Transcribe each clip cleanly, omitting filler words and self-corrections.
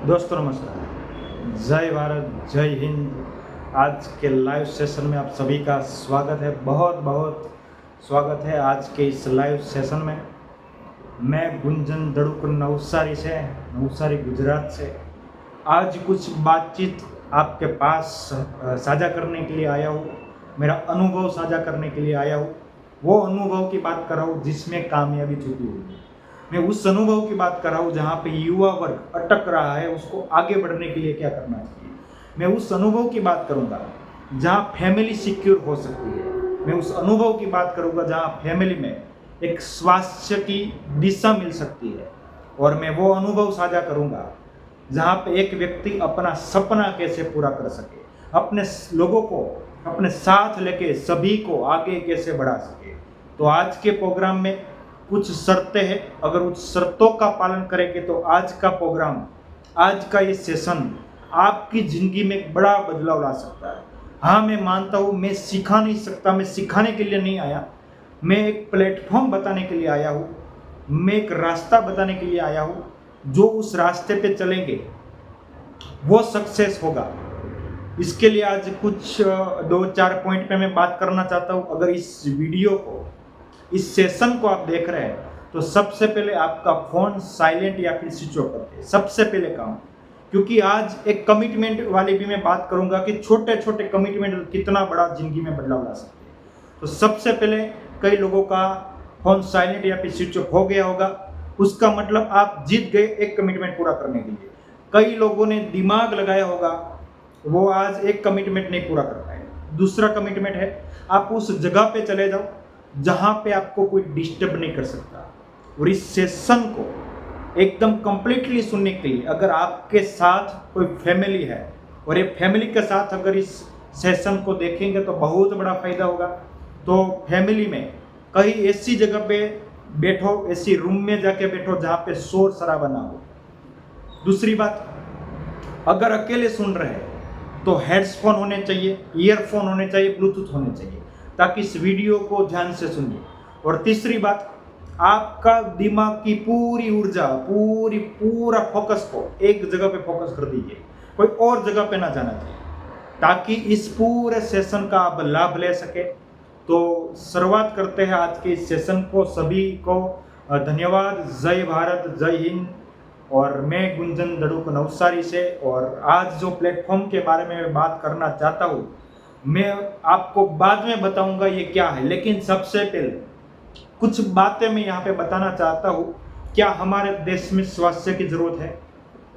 दोस्तों नमस्कार, जय भारत, जय हिंद। आज के लाइव सेशन में आप सभी का स्वागत है। बहुत बहुत स्वागत है आज के इस लाइव सेशन में। मैं गुंजन दड़ुक नवसारी गुजरात से आज कुछ बातचीत आपके पास साझा करने के लिए आया हूँ। मेरा अनुभव साझा करने के लिए आया हूँ। वो अनुभव की बात कर रहा हूँ जिसमें कामयाबी छुपी हुई है। मैं उस अनुभव की बात कर रहा हूँ जहाँ पे युवा वर्ग अटक रहा है, उसको आगे बढ़ने के लिए क्या करना चाहिए। मैं उस अनुभव की बात करूँगा जहाँ फैमिली सिक्योर हो सकती है। मैं उस अनुभव की बात करूँगा जहाँ फैमिली में एक स्वास्थ्य की दिशा मिल सकती है। और मैं वो अनुभव साझा करूँगा जहाँ पे एक व्यक्ति अपना सपना कैसे पूरा कर सके, अपने लोगों को अपने साथ लेके सभी को आगे कैसे बढ़ा सके। तो आज के प्रोग्राम में कुछ शर्तें हैं, अगर उस शर्तों का पालन करेंगे तो आज का प्रोग्राम, आज का ये सेशन आपकी ज़िंदगी में एक बड़ा बदलाव ला सकता है। हाँ, मैं मानता हूँ, मैं सिखा नहीं सकता, मैं सिखाने के लिए नहीं आया, मैं एक प्लेटफॉर्म बताने के लिए आया हूँ, मैं एक रास्ता बताने के लिए आया हूँ। जो उस रास्ते पे चलेंगे वो सक्सेस होगा। इसके लिए आज कुछ 2-4 पॉइंट पे मैं बात करना चाहता हूँ। अगर इस वीडियो को, इस सेशन को आप देख रहे हैं तो सबसे पहले आपका फ़ोन साइलेंट या फिर स्विच ऑफ करके सबसे पहले काम, क्योंकि आज एक कमिटमेंट वाली भी मैं बात करूंगा कि छोटे छोटे कमिटमेंट कितना बड़ा ज़िंदगी में बदलाव ला सकते हैं। तो सबसे पहले कई लोगों का फ़ोन साइलेंट या फिर स्विच ऑफ हो गया होगा, उसका मतलब आप जीत गए एक कमिटमेंट पूरा करने के लिए। कई लोगों ने दिमाग लगाया होगा, वो आज एक कमिटमेंट नहीं पूरा कर पाए। दूसरा कमिटमेंट है, आप उस जगह पे चले जाओ जहाँ पे आपको कोई डिस्टर्ब नहीं कर सकता। और इस सेशन को एकदम कंप्लीटली सुनने के लिए अगर आपके साथ कोई फैमिली है और ये फैमिली के साथ अगर इस सेशन को देखेंगे तो बहुत बड़ा फायदा होगा। तो फैमिली में कहीं ऐसी जगह पे बैठो, ऐसी रूम में जाके बैठो जहाँ पे शोर शराबा ना हो। दूसरी बात, अगर अकेले सुन रहे हैं तो हेडफोन होने चाहिए, ईयरफोन होने चाहिए, ब्लूटूथ होने चाहिए, ताकि इस वीडियो को ध्यान से सुनिए। और तीसरी बात, आपका दिमाग की पूरी ऊर्जा, पूरा फोकस को एक जगह पे फोकस कर दीजिए, कोई और जगह पे ना जाना चाहिए, ताकि इस पूरे सेशन का आप लाभ ले सके। तो शुरुआत करते हैं आज के इस सेशन को। सभी को धन्यवाद। जय भारत, जय हिंद। और मैं गुंजन दड़ुक नवसारी से, और आज जो प्लेटफॉर्म के बारे में मैं बात करना चाहता हूँ, मैं आपको बाद में बताऊंगा ये क्या है, लेकिन सबसे पहले कुछ बातें मैं यहाँ पे बताना चाहता हूँ। क्या हमारे देश में स्वास्थ्य की जरूरत है?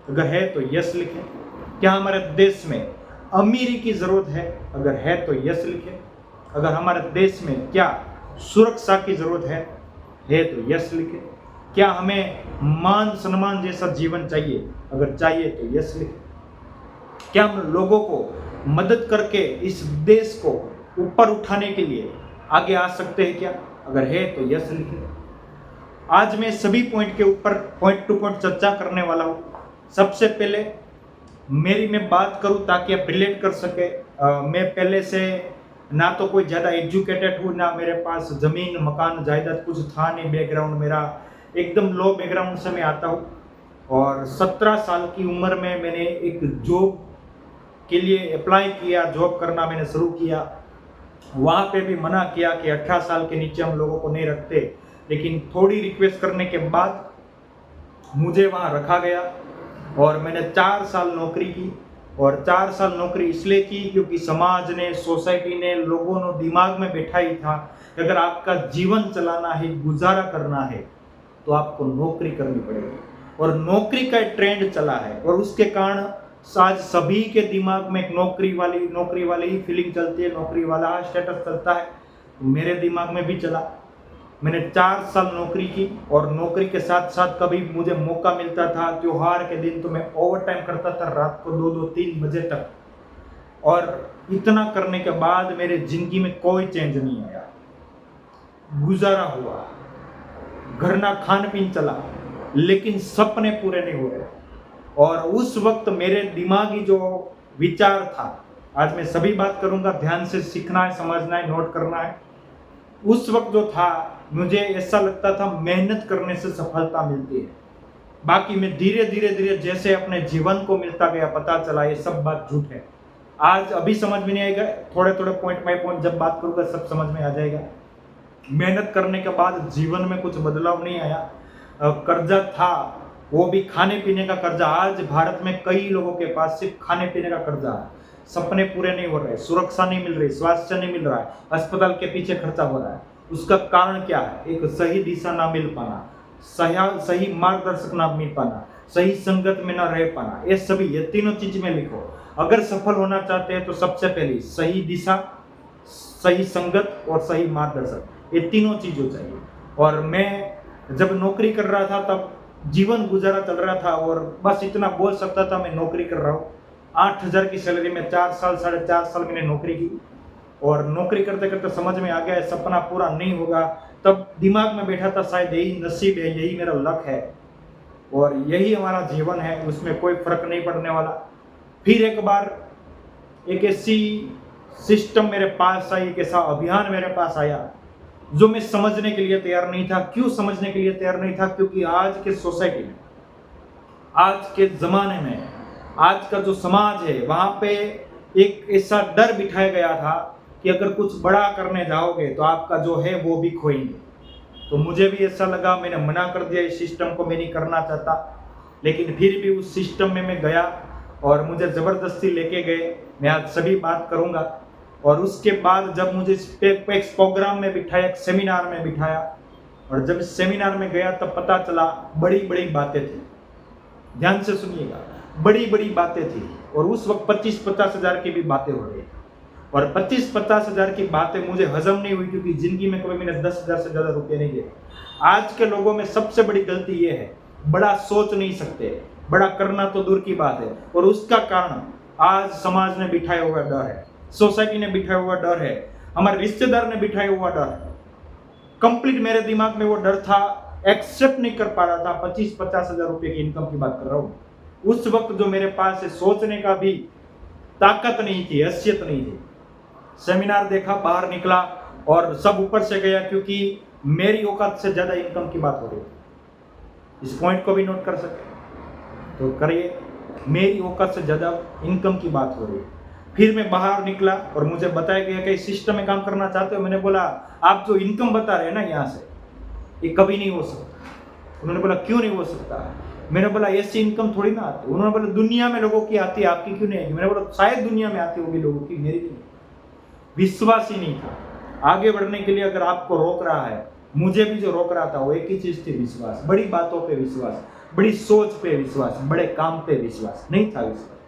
अगर है तो यस लिखें। क्या हमारे देश में अमीरी की जरूरत है? अगर है तो यस लिखें। अगर हमारे देश में क्या सुरक्षा की जरूरत है तो यस लिखें। क्या हमें मान सम्मान जैसा जीवन चाहिए? अगर चाहिए तो यस लिखें। क्या हम लोगों को मदद करके इस देश को ऊपर उठाने के लिए आगे आ सकते हैं क्या? अगर है तो यस लिखें। आज मैं सभी पॉइंट के ऊपर पॉइंट टू पॉइंट चर्चा करने वाला हूँ। सबसे पहले मैं बात करूँ ताकि आप रिलेट कर सके। मैं पहले से ना तो कोई ज़्यादा एजुकेटेड हूँ, ना मेरे पास ज़मीन मकान जायदाद कुछ था नहीं। बैकग्राउंड मेरा एकदम लो बैकग्राउंड से मैं आता हूँ। और 17 साल की उम्र में मैंने एक जॉब के लिए अप्लाई किया, जॉब करना मैंने शुरू किया। वहाँ पे भी मना किया कि 18 साल के नीचे हम लोगों को नहीं रखते, लेकिन थोड़ी रिक्वेस्ट करने के बाद मुझे वहाँ रखा गया और मैंने 4 साल नौकरी की। और 4 साल नौकरी इसलिए की क्योंकि समाज ने, सोसाइटी ने, लोगों ने दिमाग में बैठा ही था कि अगर आपका जीवन चलाना है, गुजारा करना है, तो आपको नौकरी करनी पड़ेगी। और नौकरी का ट्रेंड चला है और उसके कारण आज सभी के दिमाग में एक नौकरी वाली ही फीलिंग चलती है, नौकरी वाला स्टेटस चलता है। तो मेरे दिमाग में भी चला। मैंने 4 साल नौकरी की और नौकरी के साथ साथ कभी मुझे मौका मिलता था त्योहार के दिन तो मैं ओवर टाइम करता था, रात को 2-3 बजे तक। और इतना करने के बाद मेरे जिंदगी में कोई चेंज नहीं आया। गुजारा हुआ, घर ना खान पीन चला, लेकिन सपने पूरे नहीं हुए। और उस वक्त मेरे दिमागी जो विचार था, आज मैं सभी बात करूंगा, ध्यान से सीखना है, समझना है, नोट करना है। उस वक्त जो था, मुझे ऐसा लगता था मेहनत करने से सफलता मिलती है। बाकी मैं धीरे धीरे धीरे जैसे अपने जीवन को मिलता गया पता चला ये सब बात झूठ है। आज अभी समझ में नहीं आएगा, थोड़े थोड़े पॉइंट बाय पॉइंट जब बात करूंगा सब समझ में आ जाएगा। मेहनत करने के बाद जीवन में कुछ बदलाव नहीं आया। कर्जा था, वो भी खाने पीने का कर्जा। आज भारत में कई लोगों के पास सिर्फ खाने पीने का कर्जा है। सपने पूरे नहीं हो रहे, सुरक्षा नहीं मिल रही, स्वास्थ्य नहीं मिल रहा है, अस्पताल के पीछे खर्चा हो रहा है। उसका कारण क्या है? एक सही दिशा ना मिल पाना, सही मार्गदर्शक ना मिल पाना, सही संगत में ना रह पाना। ये तीनों चीज में लिखो। अगर सफल होना चाहते हैं तो सबसे पहले सही दिशा, सही संगत और सही मार्गदर्शक, ये तीनों चीजों चाहिए। और मैं जब नौकरी कर रहा था तब जीवन गुजारा चल रहा था और बस इतना बोल सकता था मैं नौकरी कर रहा हूँ। 8,000 की सैलरी में 4 साल 4.5 साल मैंने नौकरी की और नौकरी करते करते समझ में आ गया सपना पूरा नहीं होगा। तब दिमाग में बैठा था शायद यही नसीब है, यही मेरा लक है और यही हमारा जीवन है, उसमें कोई फर्क नहीं पड़ने वाला। फिर एक बार एक ऐसी सिस्टम मेरे पास आई, एक ऐसा अभियान मेरे पास आया जो मैं समझने के लिए तैयार नहीं था। क्यों समझने के लिए तैयार नहीं था? क्योंकि आज के सोसाइटी में, आज के जमाने में, आज का जो समाज है वहां पे एक ऐसा डर बिठाया गया था कि अगर कुछ बड़ा करने जाओगे तो आपका जो है वो भी खोएंगे। तो मुझे भी ऐसा लगा, मैंने मना कर दिया, इस सिस्टम को मैं नहीं करना चाहता। लेकिन फिर भी उस सिस्टम में मैं गया और मुझे ज़बरदस्ती लेके गए। मैं आज सभी बात करूंगा। और उसके बाद जब मुझे एक प्रोग्राम में बिठाया, एक सेमिनार में बिठाया और जब इस सेमिनार में गया तब पता चला बड़ी बड़ी बातें थी। ध्यान से सुनिएगा, बड़ी बड़ी बातें थी। और उस वक्त 25-50 हज़ार की भी बातें हो रही थी और 25-50 हज़ार की बातें मुझे हजम नहीं हुई क्योंकि जिंदगी में कभी मैंने 10,000 से ज़्यादा रुपये नहीं दिए। आज के लोगों में सबसे बड़ी गलती ये है, बड़ा सोच नहीं सकते, बड़ा करना तो दूर की बात है। और उसका कारण आज समाज ने बिठाया हुआ डर है, सोसाइटी ने बिठाया हुआ डर है, हमारे रिश्तेदार ने बिठाया हुआ डर है। कंप्लीट मेरे दिमाग में वो डर था, एक्सेप्ट नहीं कर पा रहा था। 25-50 हज़ार रुपये की इनकम की बात कर रहा हूँ। उस वक्त जो मेरे पास सोचने का भी ताकत नहीं थी, हैसियत नहीं थी। सेमिनार देखा, बाहर निकला और सब ऊपर से गया क्योंकि मेरी औकात से ज्यादा इनकम की बात हो रही थी। इस पॉइंट को भी नोट कर सके तो करिए, मेरी औकात से ज्यादा इनकम की बात हो रही है। फिर मैं बाहर निकला और मुझे बताया गया कि सिस्टम में काम करना चाहते हो। मैंने बोला आप जो इनकम बता रहे हैं ना यहाँ से, ये कभी नहीं हो सकता। उन्होंने बोला क्यों नहीं हो सकता? मैंने बोला ऐसी इनकम थोड़ी ना आती। उन्होंने बोला दुनिया में लोगों की आती है, आपकी क्यों नहीं आएगी? मैंने बोला शायद दुनिया में आती होगी लोगों की, मेरी नहीं। विश्वास ही नहीं था आगे बढ़ने के लिए। अगर आपको रोक रहा है, मुझे भी जो रोक रहा था वो एक ही चीज थी, विश्वास। बड़ी बातों पे विश्वास, बड़ी सोच पे विश्वास, बड़े काम पे विश्वास नहीं था। विश्वास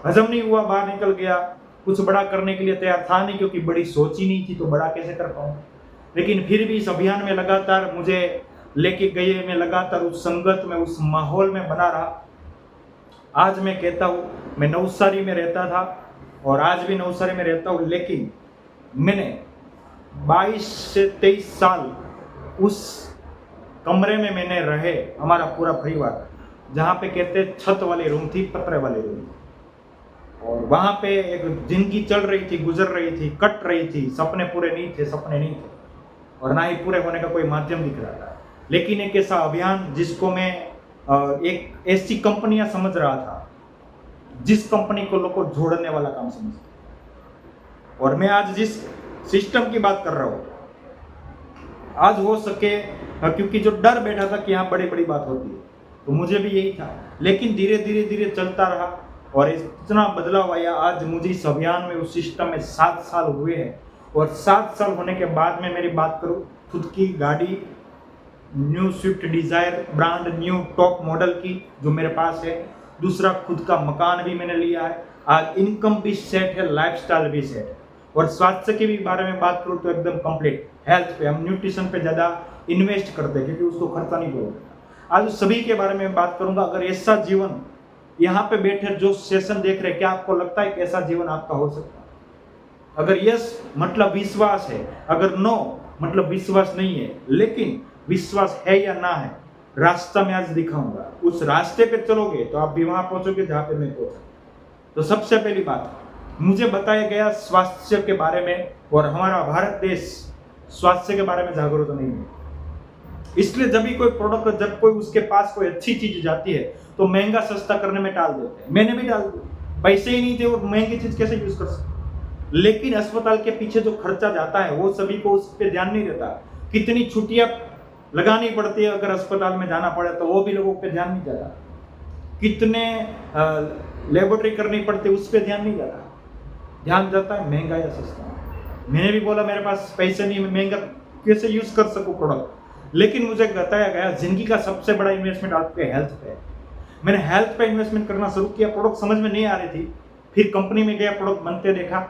हजम नहीं हुआ, बाहर निकल गया। कुछ बड़ा करने के लिए तैयार था नहीं क्योंकि बड़ी सोच ही नहीं थी, तो बड़ा कैसे कर पाऊँ। लेकिन फिर भी इस अभियान में लगातार मुझे लेके गए, मैं लगातार उस संगत में, उस माहौल में बना रहा। आज मैं कहता हूँ, मैं नवसारी में रहता था और आज भी नवसारी में रहता हूँ, लेकिन मैंने 22 से 23 साल उस कमरे में मैंने रहे, हमारा पूरा परिवार, जहाँ पे कहते छत वाली रूम थी, पतरे वाली रूम थी। और वहाँ पे एक जिंदगी चल रही थी, गुजर रही थी, कट रही थी। सपने पूरे नहीं थे, सपने नहीं थे और ना ही पूरे होने का कोई माध्यम दिख रहा था। लेकिन एक ऐसा अभियान जिसको मैं एक ऐसी कंपनियां समझ रहा था जिस कंपनी को लोगों को जोड़ने वाला काम समझता। और मैं आज जिस सिस्टम की बात कर रहा हूँ, आज हो सके, क्योंकि जो डर बैठा था कि यहाँ बड़ी बड़ी बात होती है, तो मुझे भी यही था। लेकिन धीरे धीरे धीरे चलता रहा और इतना बदलाव आया। आज मुझे इस अभियान में, उस सिस्टम में 7 साल हुए हैं। और 7 साल होने के बाद में मेरी बात करूँ, खुद की गाड़ी new Swift Dzire brand new top model की जो मेरे पास है। दूसरा, खुद का मकान भी मैंने लिया है। आज इनकम भी सेट है, लाइफस्टाइल भी सेट है। और स्वास्थ्य के भी बारे में बात करूँ तो एकदम कंप्लीट हेल्थ पे, हम न्यूट्रिशन पे ज़्यादा इन्वेस्ट करते हैं क्योंकि उसको खर्चा नहीं पड़ेगा। आज उस सभी के बारे में बात करूंगा। अगर ऐसा जीवन, यहाँ पे बैठे जो सेशन देख रहे हैं, क्या आपको लगता है कि ऐसा जीवन आपका हो सकता है? अगर यस मतलब विश्वास है, अगर नो मतलब विश्वास नहीं है। लेकिन विश्वास है या ना है, रास्ता मैं आज दिखाऊंगा। उस रास्ते पे चलोगे तो आप भी वहां पहुंचोगे जहां पे मैं पहुंचा। तो सबसे पहली बात, मुझे बताया गया स्वास्थ्य के बारे में, और हमारा भारत देश स्वास्थ्य के बारे में जागरूक नहीं है। इसलिए जब भी कोई प्रोडक्ट, जब कोई उसके पास कोई अच्छी चीज जाती है तो महंगा सस्ता करने में टाल देते हैं। मैंने भी डाल दिया, पैसे ही नहीं थे और महंगी चीज कैसे यूज कर सकते। लेकिन अस्पताल के पीछे जो खर्चा जाता है वो सभी को उस पर ध्यान नहीं देता। कितनी छुट्टियां लगानी पड़ती है अगर अस्पताल में जाना पड़े तो वो भी लोगों पे ध्यान नहीं जाता। कितने लेबोरेटरी करनी पड़ती है उस पर ध्यान नहीं जाता। ध्यान जाता है महंगा या सस्ता। मैंने भी बोला मेरे पास पैसे नहीं, मैं महंगा कैसे यूज कर सकूं प्रोडक्ट। लेकिन मुझे बताया गया जिंदगी का सबसे बड़ा इन्वेस्टमेंट आपके हेल्थ पे है। मैंने हेल्थ पे इन्वेस्टमेंट करना शुरू किया। प्रोडक्ट समझ में नहीं आ रही थी, फिर कंपनी में गया, प्रोडक्ट बनते देखा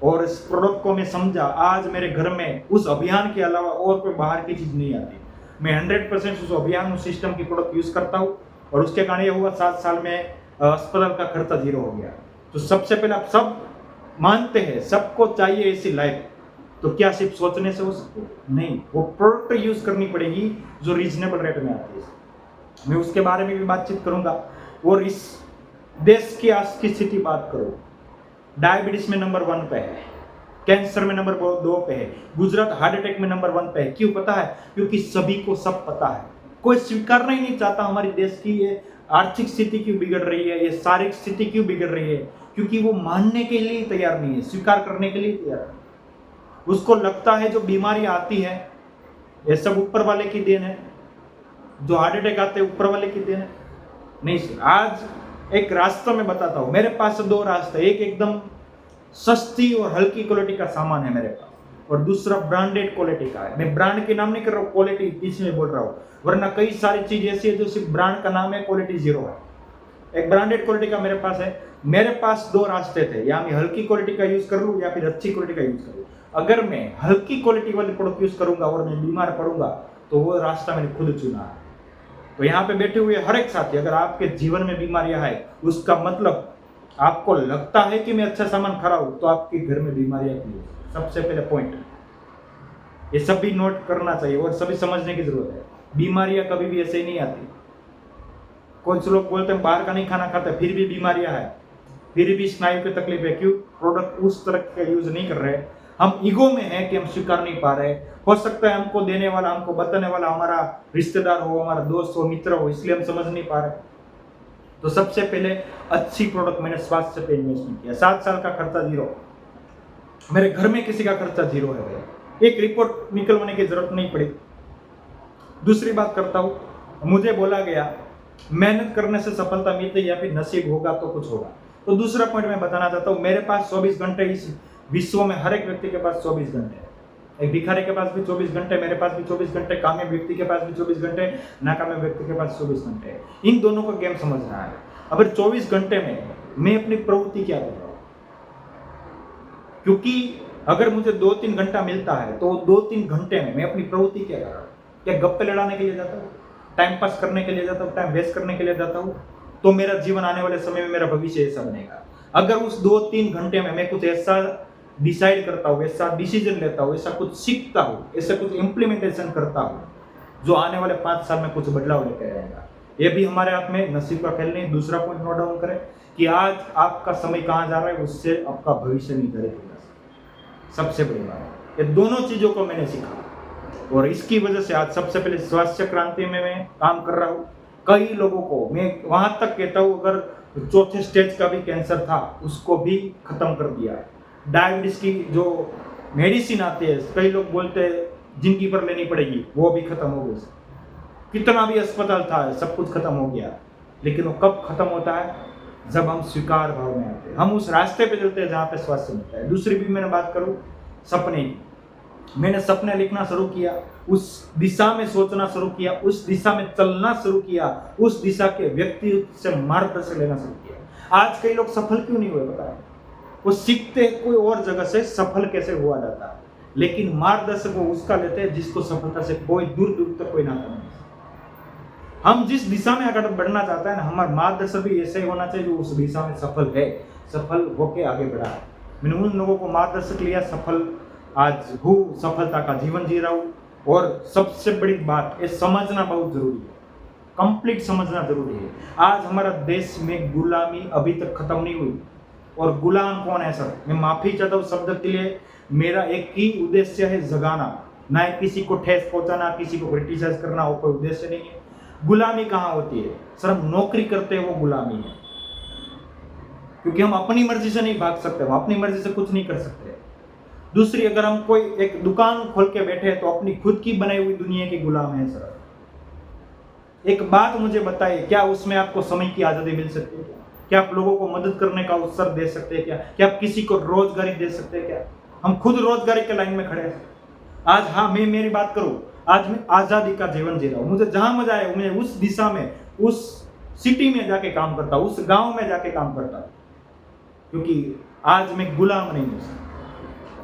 और इस प्रोडक्ट को मैं समझा। आज मेरे घर में उस अभियान के अलावा और कोई बाहर की चीज नहीं आती। मैं 100% उस अभियान, उस सिस्टम की प्रोडक्ट यूज करता हूँ और उसके कारण ये हुआ 7 साल में अस्पताल का खर्चा 0 हो गया। तो सबसे पहले आप सब मानते हैं सबको चाहिए ऐसी लाइफ, तो क्या सिर्फ सोचने से हो सकती नहीं, वो प्रोडक्ट यूज करनी पड़ेगी जो रीजनेबल रेट में आती है। मैं उसके बारे में भी बातचीत करूंगा। और इस देश की आज की स्थिति बात करो, डायबिटीज में नंबर 1 पे है, कैंसर में नंबर 2 पे है, गुजरात हार्ट अटैक में नंबर 1 पे है। क्यों पता है? क्योंकि सभी को सब पता है। कोई स्वीकारना ही नहीं चाहता हमारी देश की ये आर्थिक स्थिति क्यों बिगड़ रही है, ये शारीरिक स्थिति क्यों बिगड़ रही है, क्योंकि वो मानने के लिए तैयार नहीं है, स्वीकार करने के लिए तैयार नहीं। उसको लगता है जो बीमारी आती है ये सब ऊपर वाले की देन है, जो हार्ट अटैक आते हैं ऊपर वाले की देन है। नहीं सर, आज एक रास्ता मैं बताता हूँ। मेरे पास 2 रास्ते, एक एकदम सस्ती और हल्की क्वालिटी का सामान है मेरे पास, और दूसरा ब्रांडेड क्वालिटी का है। मैं ब्रांड के नाम नहीं कर रहा हूँ, क्वालिटी पीछे में बोल रहा हूँ, वरना कई सारी चीज ऐसी है जो सिर्फ ब्रांड का नाम है, क्वालिटी 0 है। एक ब्रांडेड क्वालिटी का मेरे पास है। मेरे पास 2 रास्ते थे, या मैं हल्की क्वालिटी का यूज कर लूँ या फिर अच्छी क्वालिटी का यूज करूँ। अगर मैं हल्की क्वालिटी वाली प्रोडक्ट यूज करूंगा और मैं बीमार पड़ूंगा तो वो रास्ता मैंने खुद चुना है। तो यहाँ पे बैठे हुए हर एक साथी, अगर आपके जीवन में बीमारियां है, उसका मतलब आपको लगता है कि मैं अच्छा सामान खा रहा हूं, तो आपके घर में बीमारियां क्यों है? सबसे पहले पॉइंट ये सभी नोट करना चाहिए और सभी समझने की जरूरत है। बीमारियां कभी भी ऐसे ही नहीं आती। कुछ लोग बोलते हैं बाहर का नहीं खाना खाते फिर भी बीमारियां है, फिर भी स्नायु की तकलीफ है। क्यों? प्रोडक्ट उस तरह का यूज नहीं कर रहे। हम ईगो में है कि हम स्वीकार नहीं पा रहे। हो सकता है हमको देने वाला, हमको बताने वाला हमारा रिश्तेदार हो, हमारा दोस्त हो, मित्र हो, इसलिए हम समझ नहीं पा रहे। तो सबसे पहले अच्छी प्रोडक्ट मैंने स्वास्थ्य पे इन्वेस्टमेंट किया। 7 साल का खर्चा 0, मेरे घर में किसी का खर्चा 0 है। एक रिपोर्ट निकलवाने की जरूरत नहीं पड़ी। दूसरी बात करता हूँ, मुझे बोला गया मेहनत करने से सफलता मिलती है या फिर नसीब होगा तो कुछ होगा। तो दूसरा पॉइंट मैं बताना चाहता हूँ, मेरे पास 24 घंटे, इस विश्व में हर एक व्यक्ति के पास 24 घंटे है। एक भिखारी के पास भी 24 घंटे, मेरे पास भी 24 घंटे, कामयाब व्यक्ति के पास भी 24 घंटे, नाकामयाब व्यक्ति के पास 24 घंटे है। इन दोनों का गेम समझना है। अगर 24 घंटे में मैं अपनी प्रवृत्ति क्या कर रहा हूँ, क्योंकि अगर मुझे 2-3 घंटा मिलता है तो 2-3 घंटे में मैं अपनी प्रवृत्ति क्या कर रहा हूँ? क्या गप्पे लड़ाने के लिए जाता हूँ, टाइम पास करने के लिए जाता हूँ, टाइम वेस्ट करने के लिए जाता हूँ? तो मेरा जीवन आने वाले समय में, मेरा भविष्य ऐसा बनेगा। अगर उस 2-3 घंटे में मैं कुछ ऐसा डिसाइड करता हूँ, ऐसा डिसीजन लेता हूँ, ऐसा कुछ सीखता हूँ, ऐसा कुछ इम्प्लीमेंटेशन करता हूँ जो आने वाले 5 साल में कुछ बदलाव लेकर आएगा। ये भी हमारे हाथ में, नसीब का खेल नहीं। दूसरा पॉइंट नोट डाउन करें कि आज आपका समय कहाँ जा रहा है, उससे आपका भविष्य निर्धारित होगा। सबसे बड़ी बात, ये दोनों चीजों को मैंने सीखा और इसकी वजह से आज सबसे पहले स्वास्थ्य क्रांति में मैं काम कर रहा हूँ। कई लोगों को मैं वहां तक कहता हूँ, अगर 4थे स्टेज का भी कैंसर था उसको भी खत्म कर दिया। डायबिटीज की जो मेडिसिन आती है, कई लोग बोलते हैं जिंदगी भर लेनी पड़ेगी, वो भी खत्म हो गई। कितना भी अस्पताल था सब कुछ खत्म हो गया। लेकिन वो कब खत्म होता है? जब हम स्वीकार भाव में आते हैं, हम उस रास्ते पे चलते हैं जहाँ पे स्वास्थ्य मिलता है। दूसरी भी मैंने बात करूँ सपने की, मैंने सपने लिखना शुरू किया, उस दिशा में सोचना शुरू किया, उस दिशा में चलना शुरू किया, उस दिशा के व्यक्ति से मार्गदर्शन लेना शुरू किया। आज कई लोग सफल क्यों नहीं हुए बताएं? वो सीखते कोई और जगह से सफल कैसे हुआ जाता है, लेकिन मार्गदर्शक वो उसका लेते हैं जिसको सफलता से कोई दूर दूर तक कोई नाता नहीं। हम जिस दिशा में अगर बढ़ना चाहते हैं ना, हमारा मार्गदर्शक भी ऐसे ही होना चाहिए जो उस दिशा में सफल है, सफल होके आगे बढ़ा है। मैंने उन लोगों को मार्गदर्शक लिया, सफल आज हूँ, सफलता का जीवन जी रहा हूँ। और सबसे बड़ी बात, ये समझना बहुत जरूरी है, कंप्लीट समझना जरूरी है। आज हमारा देश में गुलामी अभी तक खत्म नहीं हुई। और गुलाम कौन है सर? मैं माफी चाहता हूँ शब्द के लिए, मेरा एक ही उद्देश्य है, जगाना। ना ही किसी को ठेस पहुंचाना, किसी को क्रिटिसाइज करना, वो कोई उद्देश्य नहीं है। गुलामी कहाँ होती है? सर हम नौकरी करते हैं वो गुलामी है, क्योंकि हम अपनी मर्जी से नहीं भाग सकते, हम अपनी मर्जी से कुछ नहीं कर सकते। दूसरी, अगर हम कोई एक दुकान खोल के बैठे हैं तो अपनी खुद की बनाई हुई दुनिया के गुलाम है सर। एक बात मुझे बताइए, क्या उसमें आपको समय की आज़ादी मिल सकती है? क्या आप लोगों को मदद करने का अवसर दे सकते हैं? क्या आप किसी को रोजगारी दे सकते हैं? क्या हम खुद रोजगारी के लाइन में खड़े हैं आज? हाँ, मैं मेरी बात करूं, आज मैं आज़ादी का जीवन जी रहा हूँ। मुझे जहां मजा आए मैं उस दिशा में, उस सिटी में जाके काम करता हूँ, उस गांव में जाके काम करता हूँ, क्योंकि आज मैं गुलाम नहीं हूँ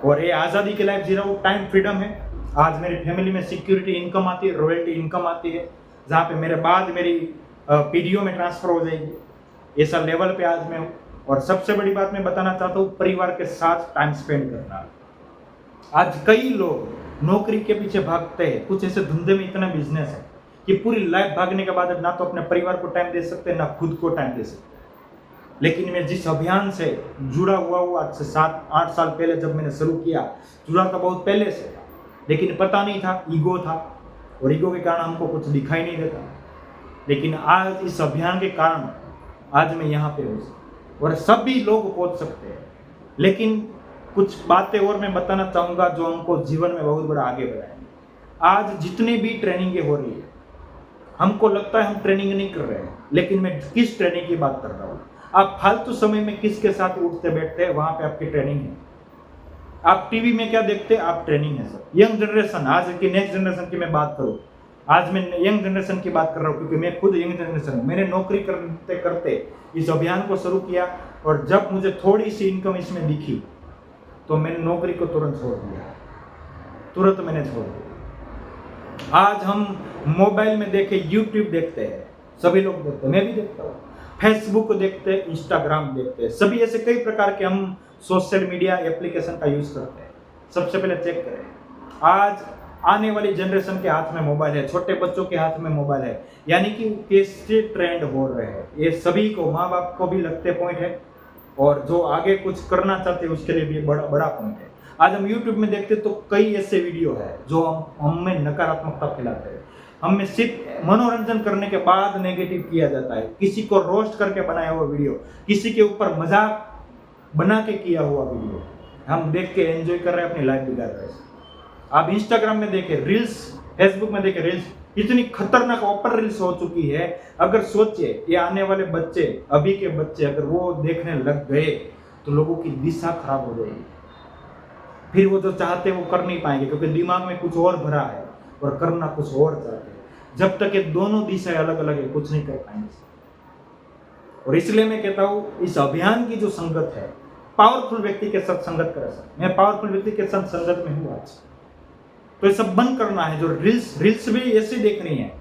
और ये आज़ादी की लाइफ जी रहा हूँ। टाइम फ्रीडम है। आज मेरी फैमिली में सिक्योरिटी इनकम आती है, रॉयल्टी इनकम आती है, जहाँ पे मेरे बाद मेरी पीडीओ में ट्रांसफर हो जाएगी। ऐसा लेवल पे आज मैं हूँ। और सबसे बड़ी बात मैं बताना चाहता हूँ, परिवार के साथ टाइम स्पेंड करना। आज कई लोग नौकरी के पीछे भागते हैं, कुछ ऐसे धंधे में इतना बिजनेस है कि पूरी लाइफ भागने के बाद ना तो अपने परिवार को टाइम दे सकते, ना खुद को टाइम दे सकते। लेकिन मैं जिस अभियान से जुड़ा हुआ हूँ, आज से 7-8 साल पहले जब मैंने शुरू किया, जुड़ा था बहुत पहले से, लेकिन पता नहीं था, ईगो था, और ईगो के कारण हमको कुछ दिखाई नहीं देता। लेकिन आज इस अभियान के कारण आज मैं यहाँ पे हूँ और सभी लोग पहुँच सकते हैं। लेकिन कुछ बातें और मैं बताना चाहूँगा जो हमको जीवन में बहुत बड़ा आगे बढ़ाएंगे। आज जितनी भी ट्रेनिंगें हो रही है, हमको लगता है हम ट्रेनिंग नहीं कर रहे हैं, लेकिन मैं किस ट्रेनिंग की बात कर रहा हूँ? आप फालतू समय में किसके साथ उठते बैठते हैं, वहाँ पे आपकी ट्रेनिंग है। आप टीवी में क्या देखते हैं, आप ट्रेनिंग है सर। यंग जनरेशन, आज की नेक्स्ट जनरेशन की मैं बात करूँ, आज मैं यंग जनरेशन की बात कर रहा हूँ, क्योंकि मैं खुद यंग जनरेशन हूँ। मैंने नौकरी करते करते इस अभियान को शुरू किया और जब मुझे थोड़ी सी इनकम इसमें दिखी तो मैंने नौकरी को तुरंत छोड़ दिया, तुरंत मैंने छोड़ दिया। आज हम मोबाइल में देखे, यूट्यूब देखते हैं, सभी लोग देखते हैं, मैं भी देखता हूँ, फेसबुक देखते हैं, इंस्टाग्राम देखते हैं, सभी ऐसे कई प्रकार के हम सोशल मीडिया एप्लीकेशन का यूज करते हैं। सबसे पहले चेक करें, आज आने वाली जनरेशन के हाथ में मोबाइल है, छोटे बच्चों के हाथ में मोबाइल है, यानी कि कैसे ट्रेंड हो रहे हैं, ये सभी को, माँ बाप को भी लगते पॉइंट है, और जो आगे कुछ करना चाहते हैं उसके लिए भी बड़ा पॉइंट है। आज हम यूट्यूब में देखते तो कई ऐसे वीडियो है जो हम में नकारात्मकता फैलाते हैं, हमें सिर्फ मनोरंजन करने के बाद नेगेटिव किया जाता है, किसी को रोस्ट करके बनाया हुआ वीडियो, किसी के ऊपर मजाक बना के किया हुआ वीडियो हम देख के एंजॉय कर रहे हैं, अपनी लाइफ बिगाड़ रहे हैं। आप इंस्टाग्राम में देखें रील्स, फेसबुक में देखें रील्स, इतनी खतरनाक ओपन रील्स हो चुकी है। अगर सोचिए ये आने वाले बच्चे, अभी के बच्चे अगर वो देखने लग गए तो लोगों की दिशा खराब हो जाएगी, फिर वो जो चाहते हैं वो कर नहीं पाएंगे, क्योंकि दिमाग में कुछ और भरा है और करना कुछ और चाहते हैं। जब तक ये दोनों दिशाएं अलग अलग है, कुछ नहीं कर पाएंगे। और इसलिए मैं कहता हूँ इस अभियान की जो संगत है, पावरफुल व्यक्ति के साथ संगत करें सर। मैं पावरफुल व्यक्ति के साथ संगत में हूँ आज, तो ये सब बंद करना है। जो रील्स भी ऐसे देखनी है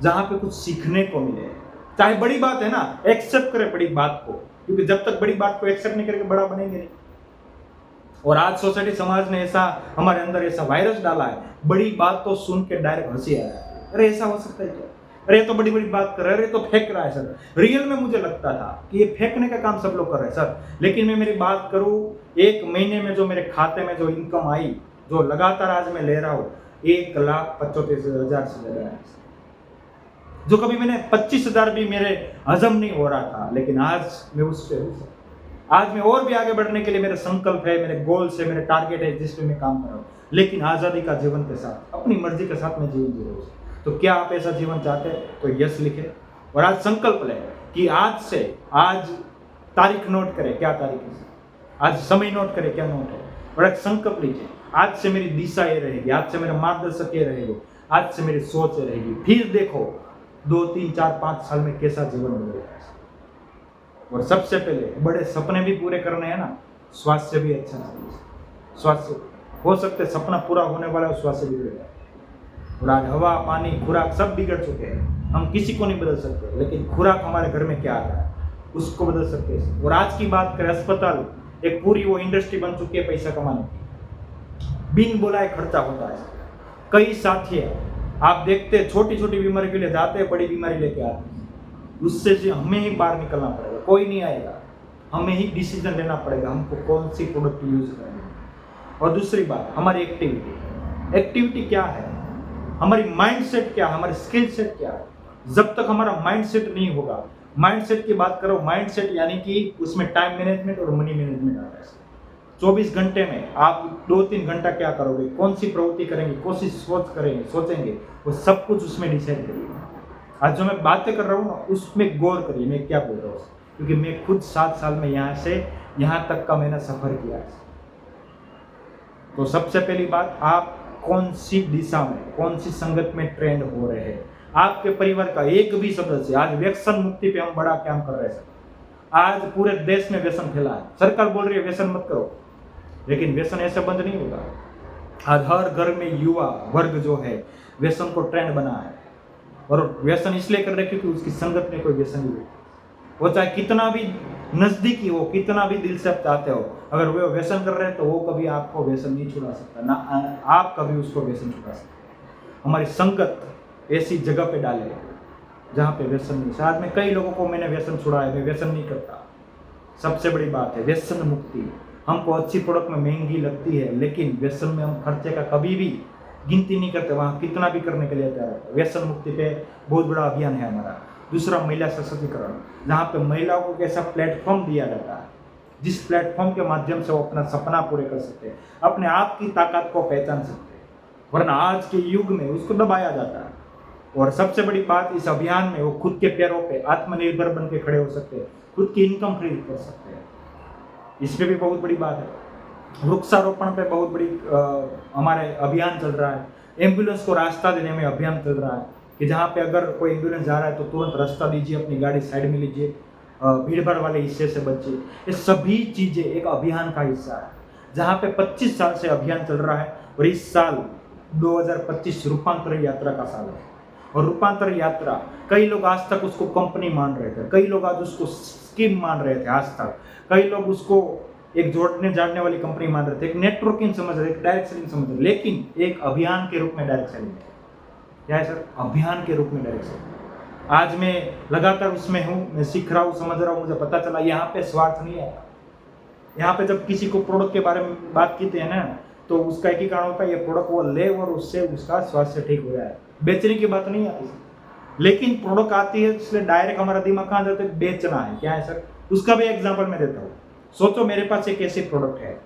जहां पे कुछ सीखने को मिले, चाहे बड़ी बात है ना, एक्सेप्ट करें बड़ी बात को, क्योंकि जब तक बड़ी बात को एक्सेप्ट नहीं करेंगे बड़ा बनेंगे नहीं। और आज सोसाइटी समाज ने ऐसा हमारे अंदर ऐसा वायरस डाला है, बड़ी बात तो सुन के डायरेक्ट हंसी आ रहा है, अरे ऐसा हो सकता है क्या, अरे ये तो बड़ी बड़ी बात कर रहे हैं, अरे तो फेंक रहा है सर। रियल में मुझे लगता था कि ये फेंकने का काम सब लोग कर रहे हैं सर, लेकिन मैं मेरी बात करूं, 1 महीने में जो मेरे खाते में जो इनकम आई, जो लगातार आज मैं ले रहा हूँ, 1,75,000 से ले रहा है, जो कभी मैंने 25,000 भी मेरे हजम नहीं हो रहा था, लेकिन आज मैं उस पे हूँ। आज मैं और भी आगे बढ़ने के लिए मेरे संकल्प है, मेरे गोल्स है, मेरे टारगेट है, जिस पे मैं काम कर रहा हूँ, लेकिन आज़ादी का जीवन के साथ, अपनी मर्जी के साथ मैं जीवन जी रहा हूँ। तो क्या आप ऐसा जीवन चाहते हैं? तो यस लिखें और आज संकल्प लें कि आज से, आज तारीख नोट करें, क्या तारीख है, आज समय नोट करें, क्या नोट है, और एक संकल्प लीजिए, आज से मेरी दिशा ये रहेगी, आज से मेरा मार्गदर्शक ये रहेगा, आज से मेरी सोच ये रहेगी। फिर देखो 2, 3, 4, 5 साल में कैसा जीवन मिलेगा। और सबसे पहले बड़े सपने भी पूरे करने हैं ना, स्वास्थ्य भी अच्छा चाहिए। स्वास्थ्य हो सकते सपना पूरा होने वाला है, स्वास्थ्य बिगड़ेगा। और आज हवा, पानी, खुराक सब बिगड़ चुके हैं, हम किसी को नहीं बदल सकते, लेकिन खुराक हमारे घर में क्या आ रहा है उसको बदल सकते हैं। और आज की बात करें, अस्पताल एक पूरी वो इंडस्ट्री बन चुकी है पैसा कमाने की, बिन बुलाए खर्चा होता है। कई साथी है, आप देखते हैं छोटी छोटी बीमारी के लिए जाते हैं, बड़ी बीमारी लेके आते हैं, उससे से हमें ही बाहर निकलना पड़ेगा, कोई नहीं आएगा, हमें ही डिसीजन लेना पड़ेगा हमको कौन सी प्रोडक्ट यूज करनी है। और दूसरी बात, हमारी एक्टिविटी, एक्टिविटी क्या है, हमारी माइंड सेट क्या है, हमारी स्किल सेट क्या है। जब तक हमारा माइंड सेट नहीं होगा, माइंड सेट की बात करो, माइंड सेट यानी कि उसमें टाइम मैनेजमेंट और मनी मैनेजमेंट आता है। 24 घंटे में आप 2-3 घंटा क्या करोगे, कौन सी प्रवृत्ति करेंगे, कौन सी सोचेंगे, वो सब कुछ उसमें डिसाइड करिए। आज जो मैं बातें कर रहा हूँ ना, उसमें गौर करिए मैं क्या बोल रहा हूँ, क्योंकि मैं खुद 7 साल में यहाँ से यहाँ तक का मैंने सफर किया है। तो सबसे पहली बात, आप कौन सी दिशा में, कौन सी संगत में ट्रेंड हो रहे हैं। आपके परिवार का एक भी सदस्य, आज व्यसन मुक्ति पे हम बड़ा काम कर रहे हैं। आज पूरे देश में व्यसन फैला है, सरकार बोल रही है व्यसन मत करो, लेकिन व्यसन ऐसे बंद नहीं होगा। आज हर घर में युवा वर्ग जो है व्यसन को ट्रेंड बना है, और व्यसन इसलिए कर रहे क्योंकि उसकी संगत में कोई व्यसन नहीं है। वो चाहे कितना भी नजदीकी हो, कितना भी दिल से आप चाहते हो, अगर वो व्यसन कर रहे हैं तो वो कभी आपको व्यसन नहीं छुड़ा सकता, ना आप कभी उसको व्यसन छुड़ा सकते। हमारी संगत ऐसी जगह पे डाले जहाँ पे व्यसन नहीं। शायद में कई लोगों को मैंने व्यसन छुड़ाया, मैं व्यसन नहीं करता। सबसे बड़ी बात है व्यसन मुक्ति। हमको अच्छी प्रोडक्ट में महंगी लगती है, लेकिन व्यसन में हम खर्चे का कभी भी गिनती नहीं करते, वहाँ कितना भी करने के लिए तैयार है। व्यसन मुक्ति पे बहुत बड़ा अभियान है हमारा। दूसरा, महिला सशक्तिकरण, जहाँ पे महिलाओं को कैसा प्लेटफॉर्म दिया जाता है, जिस प्लेटफॉर्म के माध्यम से वो अपना सपना पूरे कर सकते हैं, अपने आप की ताकत को पहचान सकते हैं, वरना आज के युग में उसको दबाया जाता है। और सबसे बड़ी बात, इस अभियान में वो खुद के पैरों पे आत्मनिर्भर बन के खड़े हो सकते हैं, खुद की इनकम खरीद कर सकते हैं। इसमें भी बहुत बड़ी बात है। वृक्षारोपण पे बहुत बड़ी हमारे अभियान चल रहा है। एम्बुलेंस को रास्ता देने में अभियान चल रहा है कि जहाँ पे अगर कोई एम्बुलेंस जा रहा है तो तुरंत रास्ता दीजिए, अपनी गाड़ी साइड में लीजिए, भीड़ भाड़ वाले हिस्से से बचिए। ये सभी चीज़ें एक अभियान का हिस्सा है, जहाँ पे 25 साल से अभियान चल रहा है। और इस साल 2025 रूपांतर यात्रा का साल है। और रूपांतर यात्रा, कई लोग आज तक उसको कंपनी मान रहे थे, कई लोग आज उसको स्कीम मान रहे थे, आज तक कई लोग उसको एक जोड़ने जाने वाली कंपनी मान रहे थे, एक नेटवर्किंग समझ रहे, एक डायरेक्ट सेलिंग समझ रहे, लेकिन एक अभियान के रूप में डायरेक्ट सेलिंग है। क्या है सर? अभियान के रूप में डायरेक्ट सेलिंग। आज मैं लगातार उसमें हूँ, मैं सीख रहा हूँ, समझ रहा हूँ, मुझे पता चला यहाँ पे स्वार्थ नहीं है। यहाँ पे जब किसी को प्रोडक्ट के बारे में बात की है ना, तो उसका एक ही कारण होता है, ये प्रोडक्ट वो ले और उससे उसका स्वास्थ्य ठीक हो जाए। बेचने की बात नहीं आती, लेकिन प्रोडक्ट आती है इसलिए डायरेक्ट हमारा दिमाग कहाँ जाता है, बेचना है। क्या है सर? उसका भी एग्जाम्पल मैं देता हूँ। सोचो मेरे पास एक ऐसी प्रोडक्ट है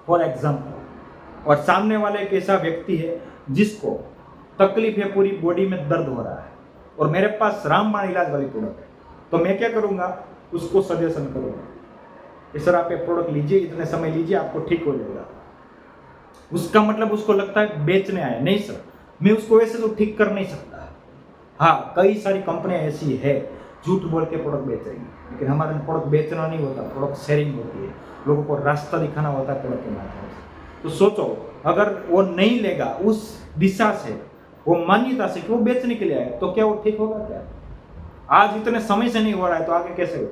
फॉर एग्जाम्पल, और सामने वाला एक ऐसा व्यक्ति है जिसको तकलीफ है, पूरी बॉडी में दर्द हो रहा है, और मेरे पास रामबाण इलाज वाली प्रोडक्ट है। तो मैं क्या करूँगा, उसको सजेशन करूँगा कि सर आप ये प्रोडक्ट लीजिए, इतने समय लीजिए, आपको ठीक हो जाएगा। उसका मतलब उसको लगता है बेचने आया। नहीं सर, मैं उसको ऐसे तो ठीक कर नहीं सकता। हाँ, कई सारी कंपनियां ऐसी है झूठ बोल के प्रोडक्ट बेच रही है, लेकिन हमारे प्रोडक्ट बेचना नहीं होता, प्रोडक्ट शेयरिंग होती है, लोगों को रास्ता दिखाना होता है प्रोडक्ट के माध्यम से। तो सोचो, अगर वो नहीं लेगा उस दिशा से, वो मान्यता से कि वो बेचने के लिए आया, तो क्या वो ठीक होगा? क्या आज इतने समय से नहीं हो रहा है तो आगे कैसे हो?